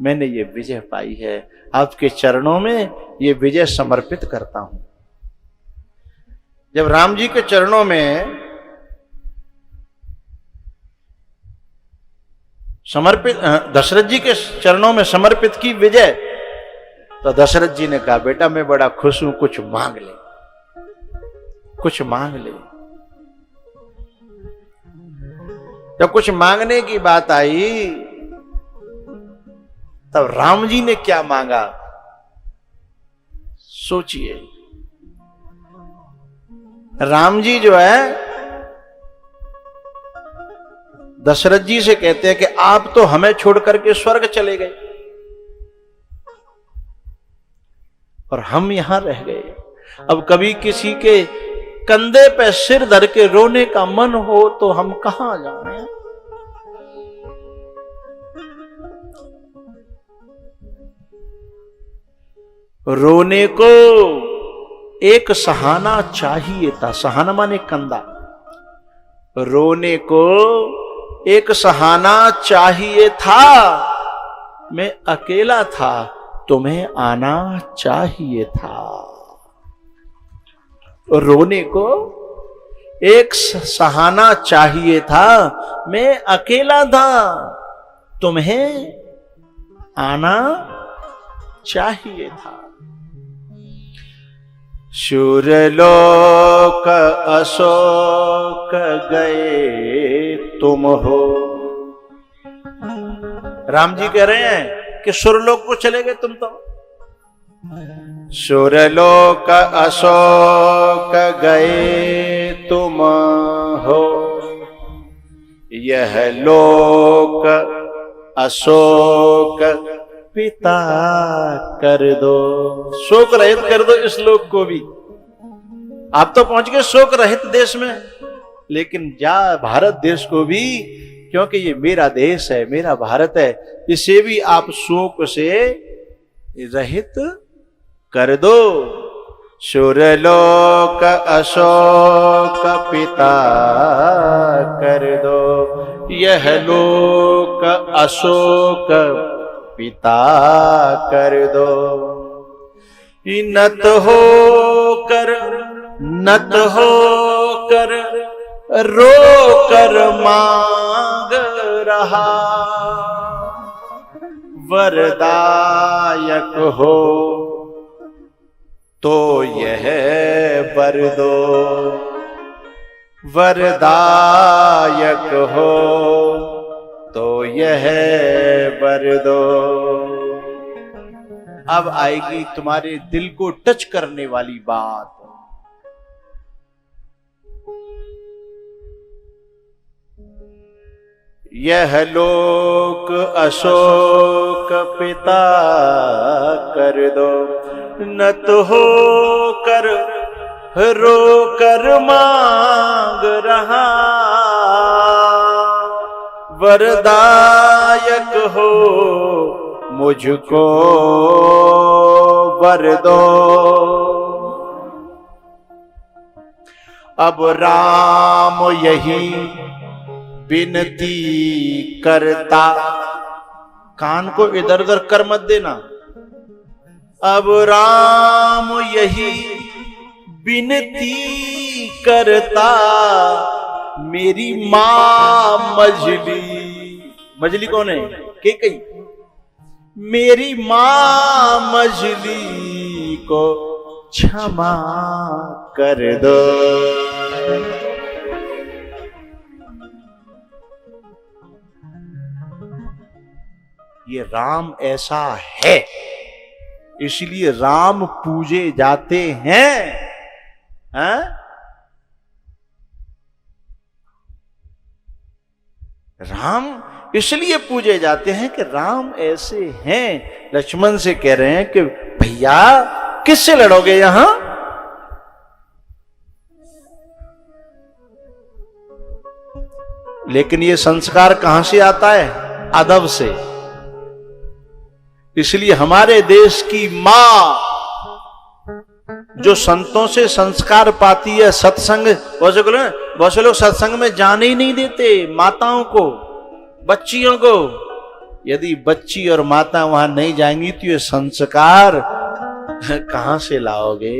मैंने ये विजय पाई है, आपके चरणों में ये विजय समर्पित करता हूं। जब राम जी के चरणों में समर्पित, दशरथ जी के चरणों में समर्पित की विजय, तो दशरथ जी ने कहा बेटा मैं बड़ा खुश हूं, कुछ मांग ले, कुछ मांग ले। जब कुछ मांगने की बात आई तब राम जी ने क्या मांगा, सोचिए। राम जी जो है दशरथ जी से कहते हैं कि आप तो हमें छोड़ करके स्वर्ग चले गए और हम यहां रह गए। अब कभी किसी के कंधे पे सिर धर के रोने का मन हो तो हम कहां जाएं? रोने को एक सहाना चाहिए था। सहाना माने कंधा। रोने को एक सहाना चाहिए था, मैं अकेला था, तुम्हें आना चाहिए था। रोने को एक सहाना चाहिए था, मैं अकेला था, तुम्हें आना चाहिए था। शूरलोक अशोक गए तुम हो। राम जी कह रहे हैं कि सुरलोक को चले गए तुम तो। सुरलोक अशोक गए तुम हो, यह लोक अशोक पिता कर दो। शोक रहित कर दो इस लोक को भी। आप तो पहुंच गए शोक रहित देश में, लेकिन जा भारत देश को भी, क्योंकि ये मेरा देश है, मेरा भारत है, इसे भी आप शोक से रहित कर दो। सुरलोक अशोक पिता कर दो, यह लोक अशोक पिता कर दो। नत हो कर रो कर मांग रहा, वरदायक हो तो यह वर दो। वरदायक हो तो यह वर दो। अब आएगी तुम्हारे दिल को टच करने वाली बात। यह लोक अशोक पिता कर दो, न तो हो कर रो कर मांग रहा, वरदायक हो मुझको वर दो। अब राम यही विनती करता, कान को इधर उधर कर मत देना। अब राम यही विनती करता, मेरी मां मजली, मजली कौन है? केकई। मेरी मां मजली को क्षमा कर दो। ये राम ऐसा है, इसलिए राम पूजे जाते हैं। राम इसलिए पूजे जाते हैं कि राम ऐसे हैं। लक्ष्मण से कह रहे हैं कि भैया किससे लड़ोगे यहां? लेकिन ये संस्कार कहां से आता है? अदब से। इसलिए हमारे देश की मां जो संतों से संस्कार पाती है, सत्संग, बहुत से लोग सत्संग में जाने ही नहीं देते माताओं को, बच्चियों को। यदि बच्ची और माता वहां नहीं जाएंगी तो ये संस्कार कहां से लाओगे?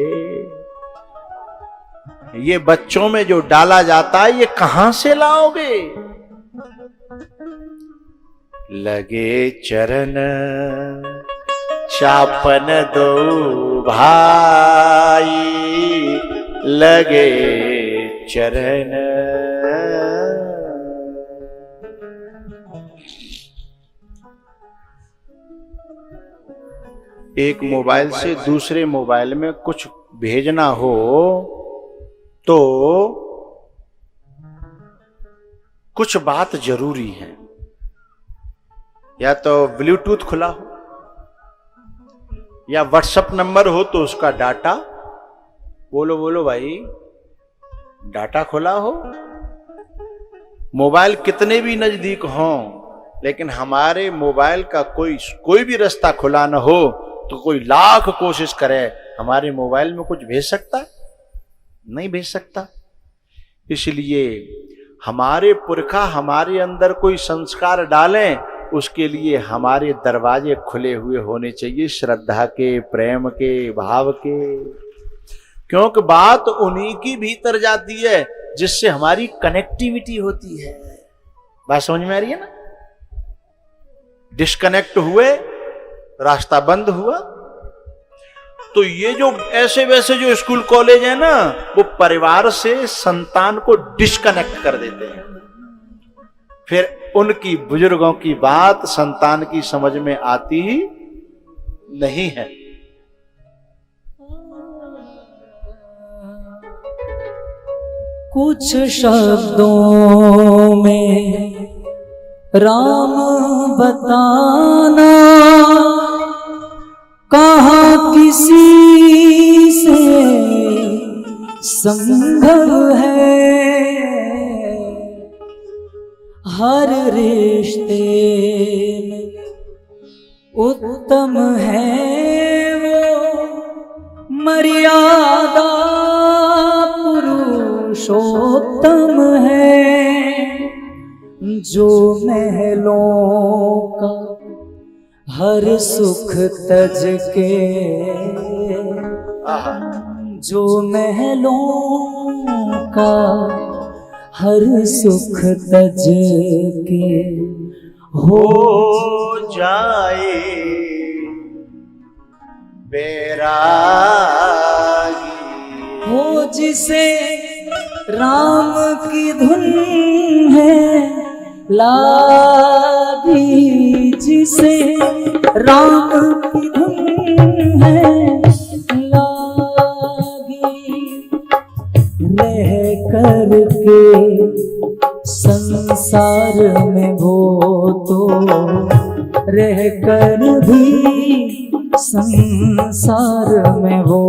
ये बच्चों में जो डाला जाता है ये कहां से लाओगे? लगे चरण चापन दो भाई, लगे चरण। एक मोबाइल से दूसरे मोबाइल में कुछ भेजना हो तो कुछ बात जरूरी है। या तो ब्लूटूथ खुला हो, या व्हाट्सएप नंबर हो तो उसका डाटा, बोलो भाई, डाटा खुला हो। मोबाइल कितने भी नजदीक हों, लेकिन हमारे मोबाइल का कोई भी रास्ता खुला ना हो तो कोई लाख कोशिश करे, हमारे मोबाइल में कुछ भेज सकता है? नहीं भेज सकता। इसलिए हमारे पुरखा हमारे अंदर कोई संस्कार डालें, उसके लिए हमारे दरवाजे खुले हुए होने चाहिए, श्रद्धा के, प्रेम के, भाव के। क्योंकि बात उन्हीं की भीतर जाती है जिससे हमारी कनेक्टिविटी होती है। बात समझ में आ रही है ना? डिस्कनेक्ट हुए, रास्ता बंद हुआ। तो ये जो ऐसे वैसे जो स्कूल कॉलेज है ना, वो परिवार से संतान को डिस्कनेक्ट कर देते हैं। फिर उनकी बुजुर्गों की बात संतान की समझ में आती ही नहीं है। कुछ शब्दों में राम बताना कहाँ किसी से संभव है। हर रिश्ते में उत्तम है वो मर्यादा, पुरुषोत्तम है जो महलों का हर सुख तज के, जो महलों का हर सुख तज के हो जाए बैरागी। हो जिसे राम की धुन है लागी, जिसे राम की धुन है लागी। रह कर के संसार में वो तो रह कर भी संसार में वो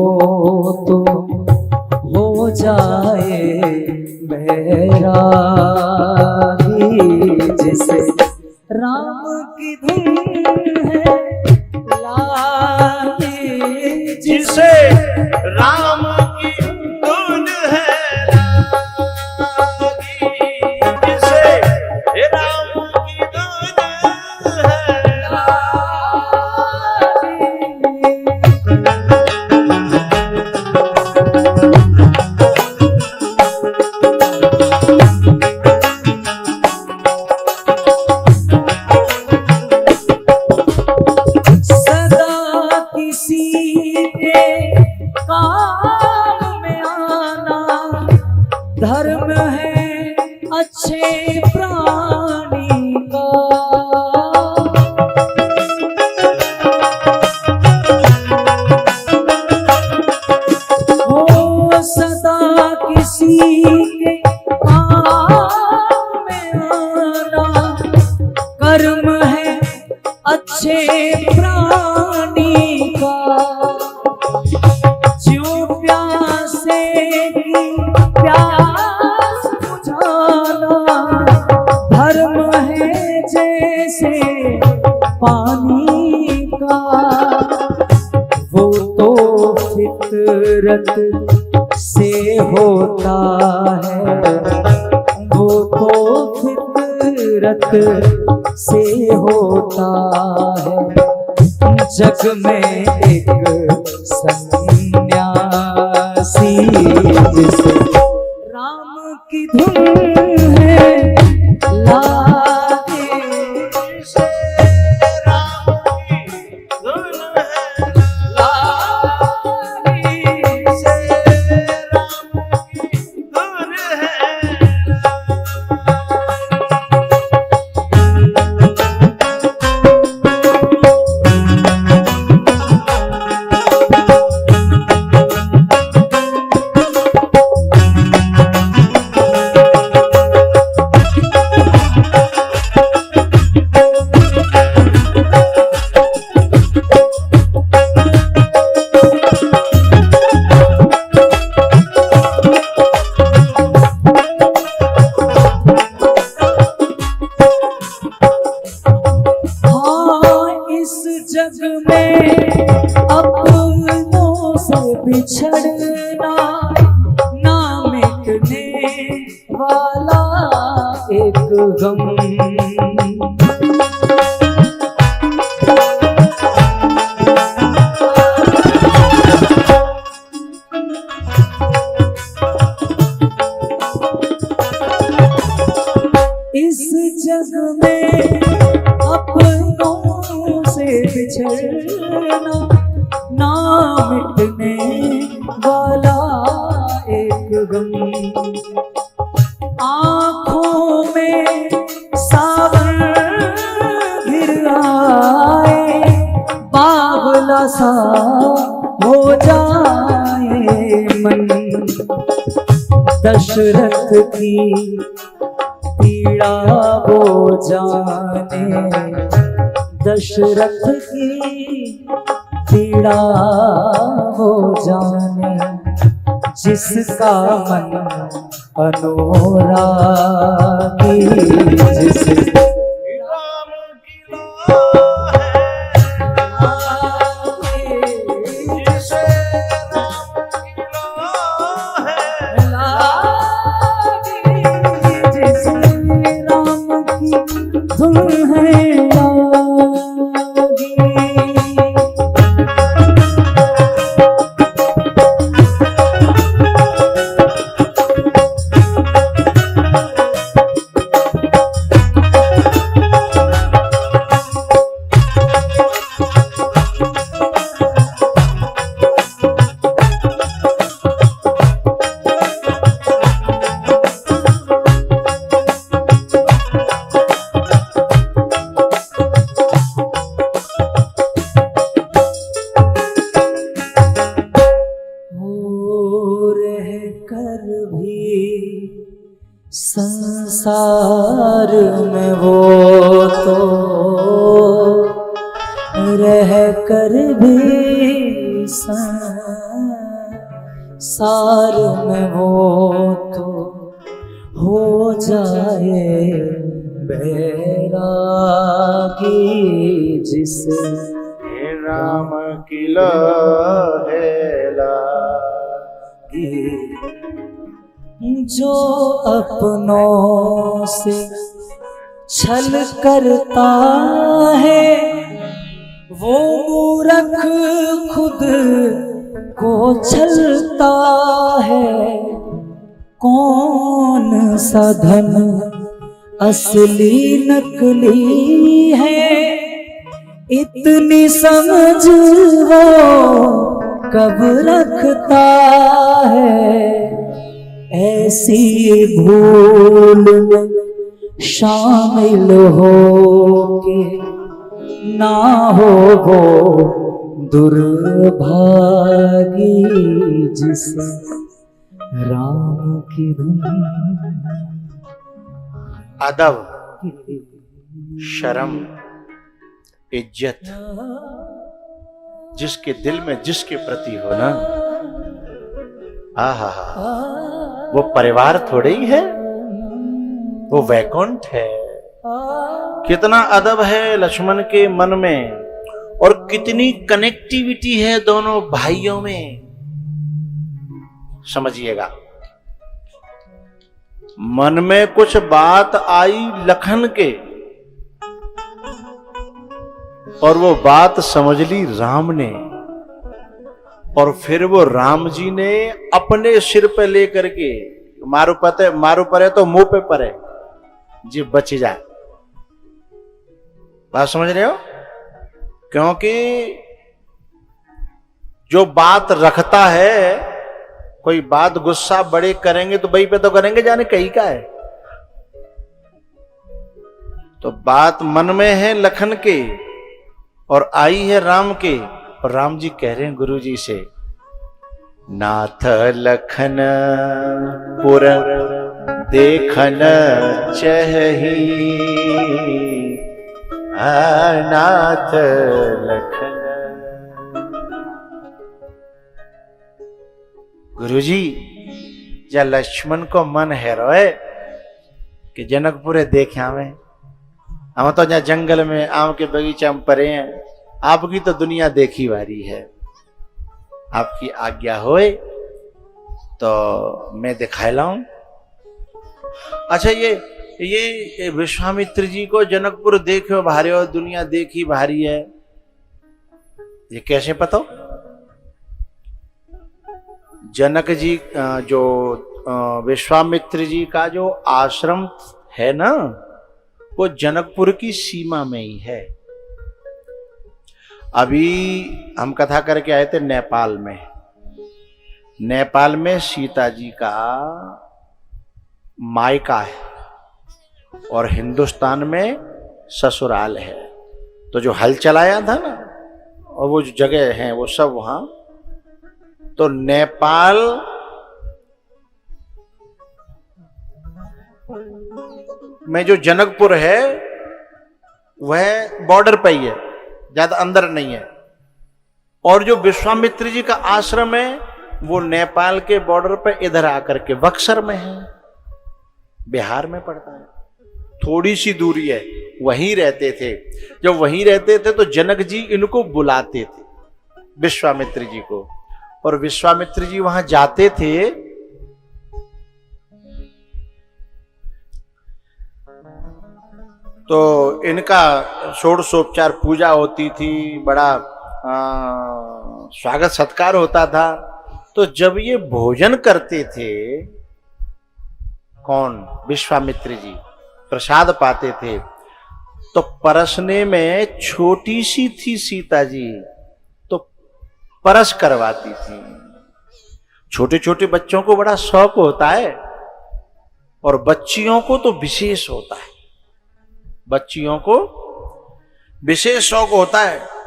तो हो जाए बैरागी, जिसे राम की धुन है लागी, जिसे राम की धुन है लागी, जिसे राम की धुन है लागी। काम में आना धर्म है अच्छे प्राणी का। हो सदा किसी के काम में आना कर्म है अच्छे प्राणी का। प्यास बुझाना पानी का, वो तो फितरत से होता है, वो तो फितरत से होता है। जग में एक सन्यासी जिसे राम की धुन है लागे, से राम की धुन है लागे से राम की धुन है। जग में अपनों से बिछड़ना ना मिटने वाला एक गम, इस जग में अपनों से बिछड़ना ना मिटने वाला एक गम। आँखों में सावन घिर आए, बावला सा हो जाए मन, दशरथ की पीड़ा वो जाने, दशरथ की पीड़ा वो जाने, जिसका मन अनुरागी, जिस राम की लो है जिसे राम की लो है लागी, जिस राम की धुन है लागी। संसार में वो तो रह कर भी संसार में वो तो हो जाए बैरागी, जिस राम की लो है लागी। जो अपनों से छल करता है, वो मूर्ख खुद को छलता है। कौन सा धन असली नकली है, इतनी समझ वो कब रखता है। ऐसी भूल में शामिल हो के ना हो वो दुर्भागी, जिसे राम की धुन। अदब, शर्म, इज्जत जिसके दिल में जिसके प्रति हो ना, आहा हा, वो परिवार थोड़े ही है, वो वैकुंठ है। कितना अदब है लक्ष्मण के मन में और कितनी कनेक्टिविटी है दोनों भाइयों में, समझिएगा। मन में कुछ बात आई लखन के और वो बात समझ ली राम ने, और फिर वो राम जी ने अपने सिर पे लेकर के, मारू परे तो मुंह पे परे जी बच जाए। बात समझ रहे हो? क्योंकि जो बात रखता है, कोई बात गुस्सा बड़े करेंगे तो वही पे तो करेंगे, जाने कहीं का है। तो बात मन में है लखन के और आई है राम के, और राम जी कह रहे हैं गुरु जी से, नाथ लखन पुर देखन चही, नाथ लखन। गुरुजी, या लक्ष्मण को मन है रोए कि जनकपुरे देखे हमें, हम तो जहाँ जंगल में आम के बगीचा में परे हैं, आपकी तो दुनिया देखी वारी है, आपकी आज्ञा होए तो मैं दिखाए लाऊं। अच्छा, ये विश्वामित्र जी को जनकपुर देखो भारी और दुनिया देखी भारी है, ये कैसे पता? जनक जी जो विश्वामित्र जी का जो आश्रम है ना, वो जनकपुर की सीमा में ही है। अभी हम कथा करके आए थे नेपाल में। नेपाल में सीता जी का मायका है और हिंदुस्तान में ससुराल है। तो जो हल चलाया था ना, और वो जो जगह है वो सब वहां। तो नेपाल में जो जनकपुर है वह बॉर्डर पे ही है, ज्यादा अंदर नहीं है। और जो विश्वामित्र जी का आश्रम है वो नेपाल के बॉर्डर पे इधर आकर के बक्सर में है, बिहार में पड़ता है, थोड़ी सी दूरी है। वहीं रहते थे। जब वहीं रहते थे तो जनक जी इनको बुलाते थे, विश्वामित्र जी को, और विश्वामित्र जी वहां जाते थे। तो इनका षोडशोपचार पूजा होती थी, बड़ा स्वागत सत्कार होता था। तो जब ये भोजन करते थे, कौन? विश्वामित्र जी प्रसाद पाते थे, तो परसने में छोटी सी थी सीता जी, तो परस करवाती थी। छोटे छोटे बच्चों को बड़ा शौक होता है, और बच्चियों को तो विशेष होता है, बच्चियों को विशेष शौक होता है।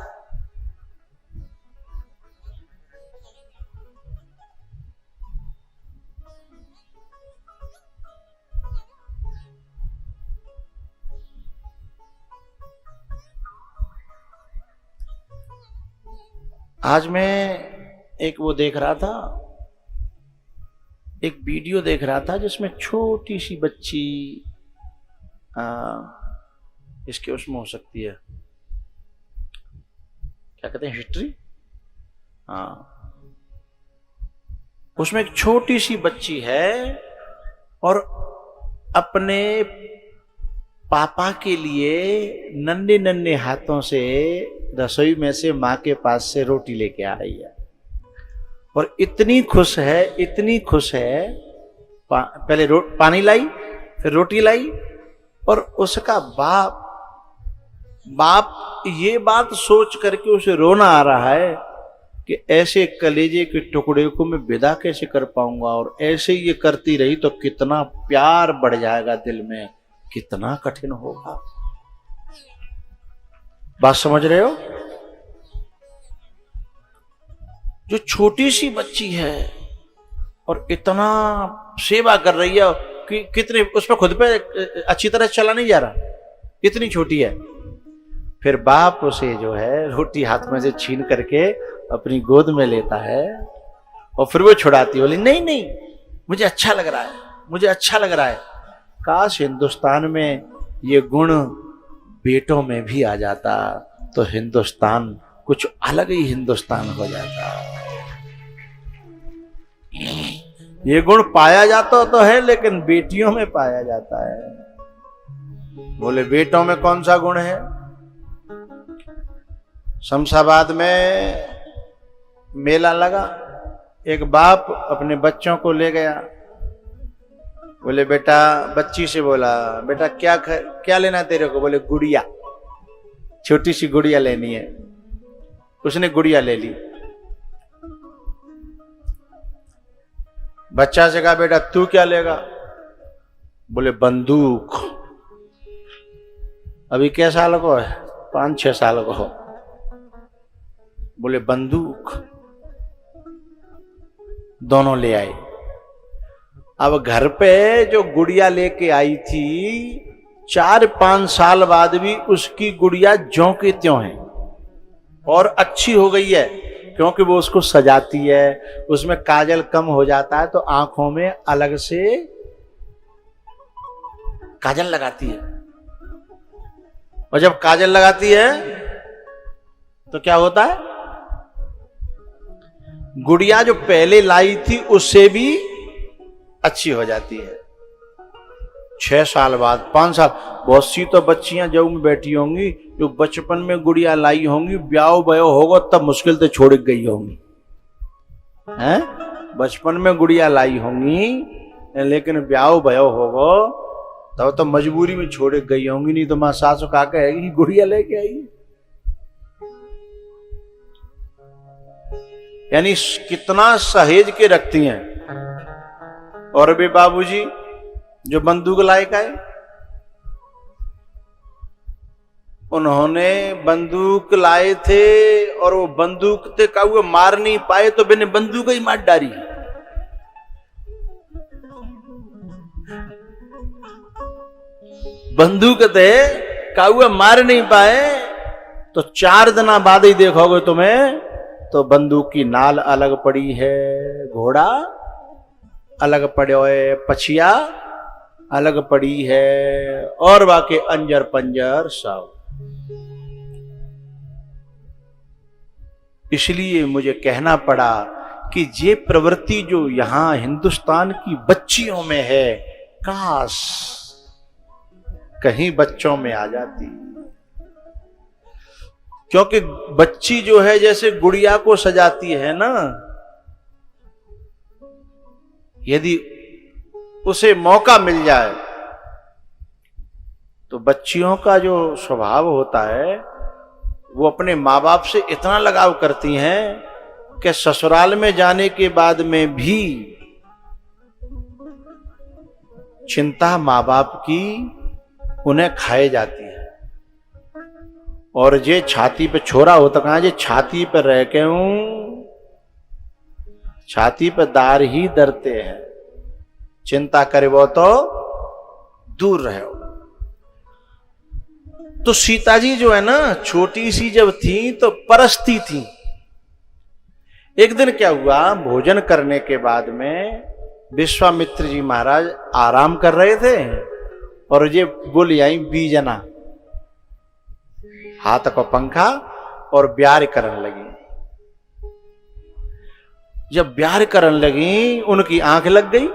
आज मैं एक वो देख रहा था, एक वीडियो देख रहा था जिसमें छोटी सी बच्ची इसके उसमें हो सकती है, क्या कहते हैं, हिस्ट्री। उसमें एक छोटी सी बच्ची है और अपने पापा के लिए नन्हे नन्हे हाथों से रसोई में से माँ के पास से रोटी लेके आ रही है, और इतनी खुश है, इतनी खुश है। पहले पानी लाई, फिर रोटी लाई, और उसका बाप ये बात सोच करके उसे रोना आ रहा है कि ऐसे कलेजे के टुकड़े को मैं विदा कैसे कर पाऊंगा, और ऐसे ये करती रही तो कितना प्यार बढ़ जाएगा दिल में, कितना कठिन होगा। बात समझ रहे हो? जो छोटी सी बच्ची है और इतना सेवा कर रही है कि कितने उस पर खुद पे अच्छी तरह चला नहीं जा रहा, इतनी छोटी है। फिर बाप उसे जो है रोटी हाथ में से छीन करके अपनी गोद में लेता है, और फिर वो छुड़ाती है, बोली नहीं नहीं मुझे अच्छा लग रहा है, मुझे अच्छा लग रहा है। काश हिंदुस्तान में ये गुण बेटों में भी आ जाता तो हिंदुस्तान कुछ अलग ही हिंदुस्तान हो जाता। ये गुण पाया जाता तो है, लेकिन बेटियों में पाया जाता है। बोले बेटों में कौन सा गुण है? शमशाबाद में मेला लगा, एक बाप अपने बच्चों को ले गया। बोले बेटा, बच्ची से बोला बेटा क्या लेना है तेरे को? बोले गुड़िया, छोटी सी गुड़िया लेनी है। उसने गुड़िया ले ली। बच्चा से कहा बेटा तू क्या लेगा? बोले बंदूक। अभी क्या साल को है? 5-6 साल को हो। बोले बंदूक। दोनों ले आए। अब घर पे जो गुड़िया लेके आई थी, 4-5 साल बाद भी उसकी गुड़िया ज्यों की त्यों है और अच्छी हो गई है, क्योंकि वो उसको सजाती है, उसमें काजल कम हो जाता है तो आंखों में अलग से काजल लगाती है। और जब काजल लगाती है तो क्या होता है? गुड़िया जो पहले लाई थी उससे भी अच्छी हो जाती है। 6 साल बाद, 5 साल, बहुत सी तो बच्चियां जब में बैठी होंगी जो बचपन में गुड़िया लाई होंगी, ब्याह भयो होगा तब मुश्किल से छोड़ गई होंगी, हैं? बचपन में गुड़िया लाई होंगी लेकिन ब्याह भयो होगा तब तो मजबूरी में छोड़ गई होंगी, नहीं तो मां सासु का कहेगी गुड़िया लेके आई। यानी कितना सहेज के रखती हैं। और वे बाबूजी जो बंदूक लायक आए, उन्होंने बंदूक लाए थे और वो बंदूक से का हुए मार नहीं पाए तो मैंने बंदूक ही मार डाली। बंदूक थे का हुए मार नहीं पाए तो 4 दिन बाद ही देखोगे तुम्हें तो बंदूक की नाल अलग पड़ी है, घोड़ा अलग पड़े है, पछिया अलग पड़ी है और बाकी अंजर पंजर सब। इसलिए मुझे कहना पड़ा कि ये प्रवृत्ति जो यहां हिंदुस्तान की बच्चियों में है, काश कहीं बच्चों में आ जाती। क्योंकि बच्ची जो है जैसे गुड़िया को सजाती है ना, यदि उसे मौका मिल जाए तो बच्चियों का जो स्वभाव होता है वो अपने माँ बाप से इतना लगाव करती हैं कि ससुराल में जाने के बाद में भी चिंता माँ बाप की उन्हें खाए जाती है। और जे छाती पे छोरा होता कहा, जे छाती पे रह के हूं, छाती पे दार ही डरते हैं, चिंता करे वो तो दूर रहे। तो सीता जी जो है ना, छोटी सी जब थी तो परस्ती थी। एक दिन क्या हुआ, भोजन करने के बाद में विश्वामित्र जी महाराज आराम कर रहे थे और ये बोली आई बीजना, हाथ को पंखा और ब्यार करने लगी। जब ब्यार करने लगी उनकी आंख लग गई।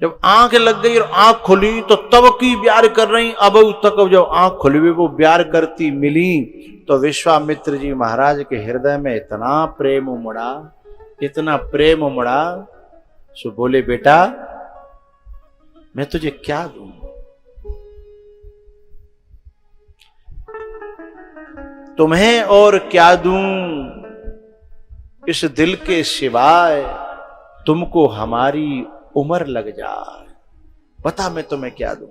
जब आंख लग गई और आंख खुली तो तब की ब्यार कर रही। अब तक जब आंख खुली हुई वो ब्यार करती मिली तो विश्वामित्र जी महाराज के हृदय में इतना प्रेम उमड़ा, इतना प्रेम उमड़ा, सो बोले बेटा मैं तुझे क्या दूं? तुम्हें और क्या दूं? इस दिल के सिवाय तुमको हमारी उम्र लग जाए, बता मैं तुम्हें क्या दूं?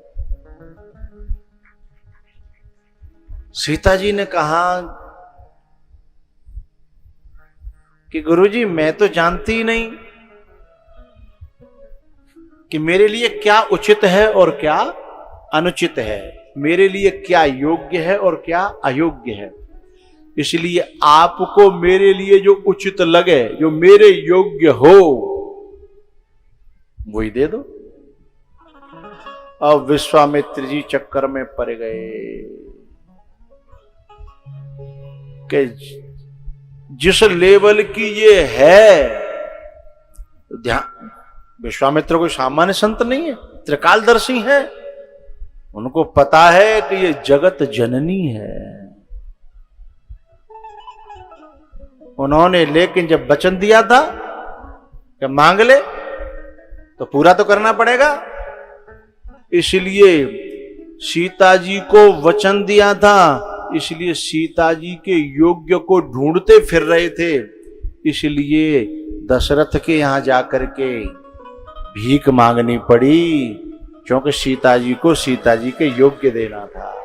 सीता जी ने कहा कि गुरुजी मैं तो जानती ही नहीं कि मेरे लिए क्या उचित है और क्या अनुचित है, मेरे लिए क्या योग्य है और क्या अयोग्य है। इसलिए आपको मेरे लिए जो उचित लगे, जो मेरे योग्य हो, वही दे दो। अब विश्वामित्र जी चक्कर में पड़ गए। कि जिस लेवल की ये है, ध्यान, विश्वामित्र कोई सामान्य संत नहीं है, त्रिकालदर्शी है। उनको पता है कि ये जगत जननी है। उन्होंने लेकिन जब वचन दिया था कि मांग ले तो पूरा तो करना पड़ेगा, इसलिए सीता जी को वचन दिया था, इसलिए सीता जी के योग्य को ढूंढते फिर रहे थे। इसलिए दशरथ के यहां जाकर के भीख मांगनी पड़ी, क्योंकि सीता जी को सीता जी के योग्य देना था।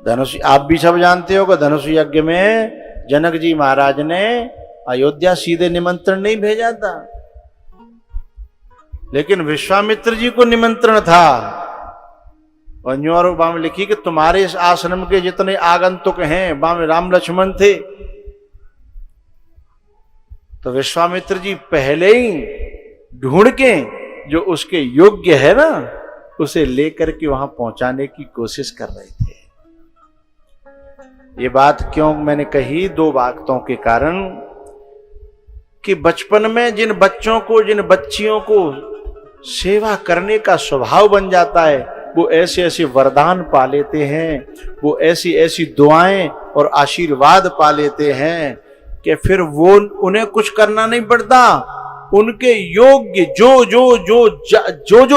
धनुष, आप भी सब जानते हो कि धनुष यज्ञ में जनक जी महाराज ने अयोध्या सीधे निमंत्रण नहीं भेजा था, लेकिन विश्वामित्र जी को निमंत्रण था। और न्यू और वहां लिखी कि तुम्हारे इस आश्रम के जितने आगंतुक हैं, वहां में राम लक्ष्मण थे। तो विश्वामित्र जी पहले ही ढूंढ के जो उसके योग्य है ना, उसे लेकर के वहां पहुंचाने की कोशिश कर रहे थे। ये बात क्यों मैंने कही? दो बातों के कारण, कि बचपन में जिन बच्चों को, जिन बच्चियों को सेवा करने का स्वभाव बन जाता है, वो ऐसे ऐसे वरदान पा लेते हैं, वो ऐसी ऐसी दुआएं और आशीर्वाद पा लेते हैं कि फिर वो उन्हें कुछ करना नहीं पड़ता। उनके योग्य जो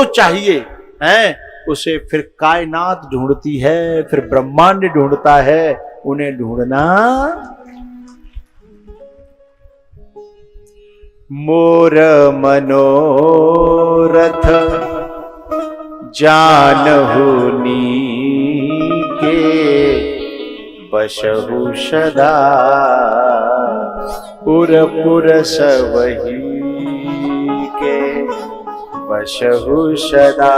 चाहिए है, उसे फिर कायनात ढूंढती है, फिर ब्रह्मांड ढूंढता है। उन्हें ढूंढना मोर मनोरथ जानहु नीके, बसहु सदा पुर सबही के, बसहु सदा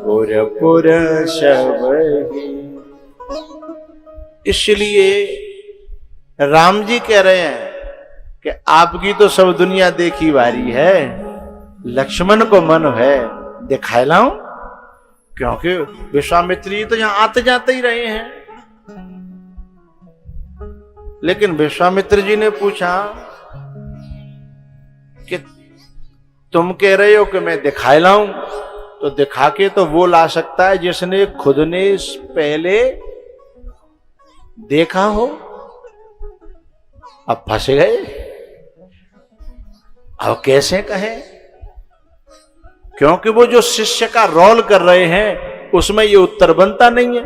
पुर सबही। इसलिए राम जी कह रहे हैं कि आपकी तो सब दुनिया देखी बारी है, लक्ष्मण को मन है दिखाए लाऊं, क्योंकि विश्वामित्र जी तो यहां आते जाते ही रहे हैं। लेकिन विश्वामित्र जी ने पूछा कि तुम कह रहे हो कि मैं दिखाए लाऊं, तो दिखा के तो वो ला सकता है जिसने खुद ने पहले देखा हो। अब फंस गए, अब कैसे कहें? क्योंकि वो जो शिष्य का रोल कर रहे हैं उसमें ये उत्तर बनता नहीं है,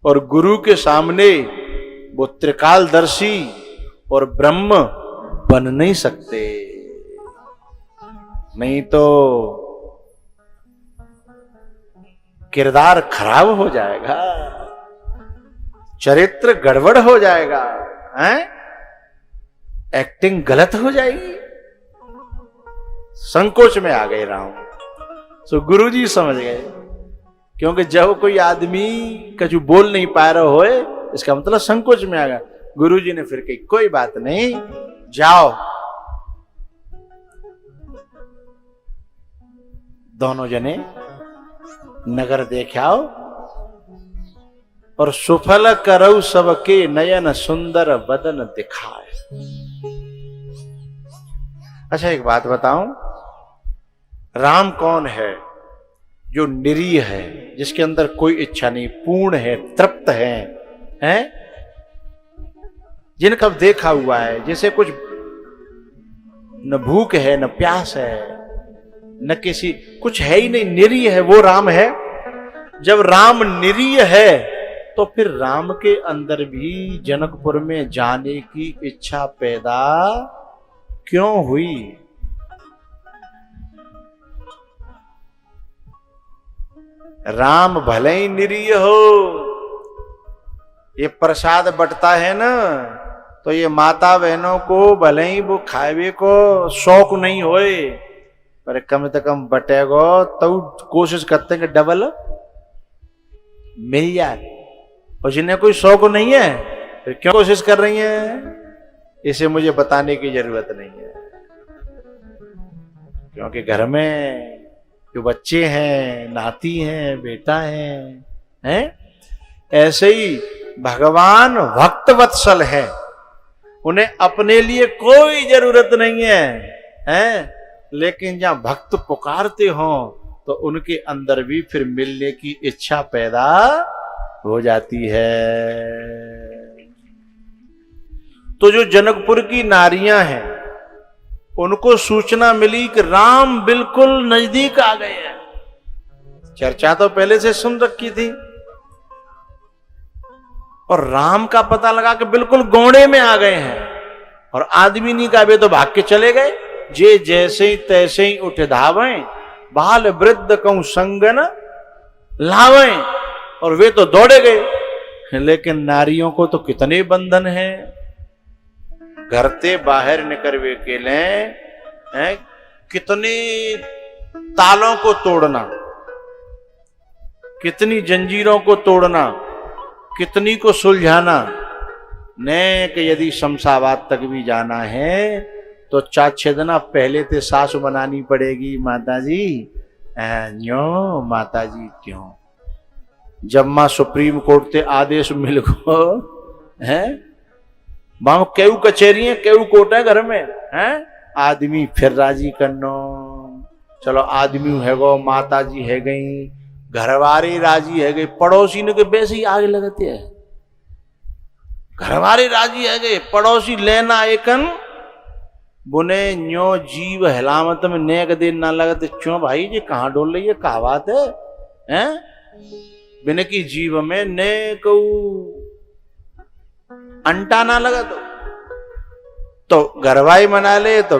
और गुरु के सामने वो त्रिकालदर्शी और ब्रह्म बन नहीं सकते, नहीं तो किरदार खराब हो जाएगा, चरित्र गड़बड़ हो जाएगा, हैं? एक्टिंग गलत हो जाएगी। संकोच में आ गए राम। तो गुरुजी समझ गए, क्योंकि जब कोई आदमी कछु बोल नहीं पा रहा होए, इसका मतलब संकोच में आ गया। गुरुजी ने फिर कही कोई बात नहीं, जाओ दोनों जने नगर देख आओ और सुफल करऊ सबके नयन सुंदर बदन दिखाए। अच्छा एक बात बताऊं, राम कौन है? जो निरीह है, जिसके अंदर कोई इच्छा नहीं, पूर्ण है, तृप्त है, हैं? जिनका देखा हुआ है, जैसे कुछ न भूख है न प्यास है न किसी कुछ है ही नहीं, निरीह है, वो राम है। जब राम निरीह है तो फिर राम के अंदर भी जनकपुर में जाने की इच्छा पैदा क्यों हुई? राम भले ही निरीह हो, ये प्रसाद बंटता है ना, तो ये माता बहनों को भले ही वो खावे को शौक नहीं होए, पर कम से कम बटेगो तो कोशिश करते हैं कि डबल मिल जाए। और जिन्हें कोई शौक नहीं है फिर क्यों कोशिश कर रही हैं, इसे मुझे बताने की जरूरत नहीं है। क्योंकि घर में जो बच्चे हैं, नाती हैं, बेटा हैं, ऐसे ही भगवान भक्त वत्सल है, उन्हें अपने लिए कोई जरूरत नहीं है, हैं? लेकिन जहां भक्त पुकारते हो तो उनके अंदर भी फिर मिलने की इच्छा पैदा हो जाती है। तो जो जनकपुर की नारियां हैं, उनको सूचना मिली कि राम बिल्कुल नजदीक आ गए हैं। चर्चा तो पहले से सुन रखी थी, और राम का पता लगा कि बिल्कुल गोंडे में आ गए हैं। और आदमी नहीं का वे तो भाग के चले गए, जे जैसे ही तैसे ही उठ धावें, बाल वृद्ध कहूं संग न लावें, और वे तो दौड़े गए। लेकिन नारियों को तो कितने बंधन हैं, घर से बाहर निकल वे अकेले हैं, कितने तालों को तोड़ना, कितनी जंजीरों को तोड़ना, कितनी को सुलझाना। ने कि यदि शमशाबाद तक भी जाना है तो 4-6 दिन पहले ते सास बनानी पड़ेगी माता जी। न्यो माता जी क्यों, जब मां सुप्रीम कोर्ट ते आदेश मिल गो है, वहां केऊ कचहरी है, केऊ कोर्ट है घर में, हैं? आदमी फिर राजी करनो, चलो आदमी है गो, माता जी है गई, घरवारी राजी है गई, पड़ोसी ने के वैसे ही आगे लगते है। घरवारी राजी है गए, पड़ोसी लेना एकन बुने न्यो जीव हिलामत में नेक दिन ना लगते। क्यों भाई जी कहाँ डोल रही है, कहा बात है, हैं? बिन की जीव में ने को अंटा ना लगा तो घरवाई मना ले तो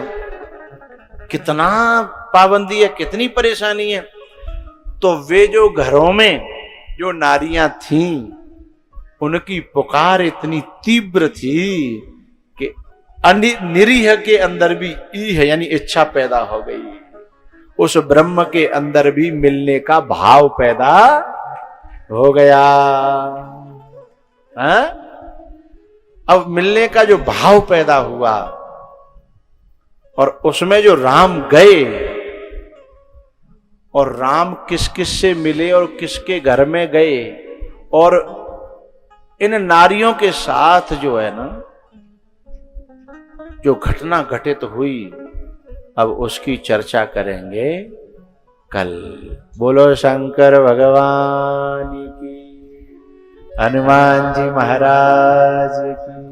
कितना पाबंदी है, कितनी परेशानी है। तो वे जो घरों में जो नारियां थीं, उनकी पुकार इतनी तीव्र थी कि निरीह के अंदर भी ई है यानी इच्छा पैदा हो गई, उस ब्रह्म के अंदर भी मिलने का भाव पैदा हो गया। है? अब मिलने का जो भाव पैदा हुआ, और उसमें जो राम गए, और राम किस किस से मिले और किसके घर में गए, और इन नारियों के साथ जो है ना जो घटना घटित हुई, अब उसकी चर्चा करेंगे कल। बोलो शंकर भगवान की, हनुमान जी महाराज की।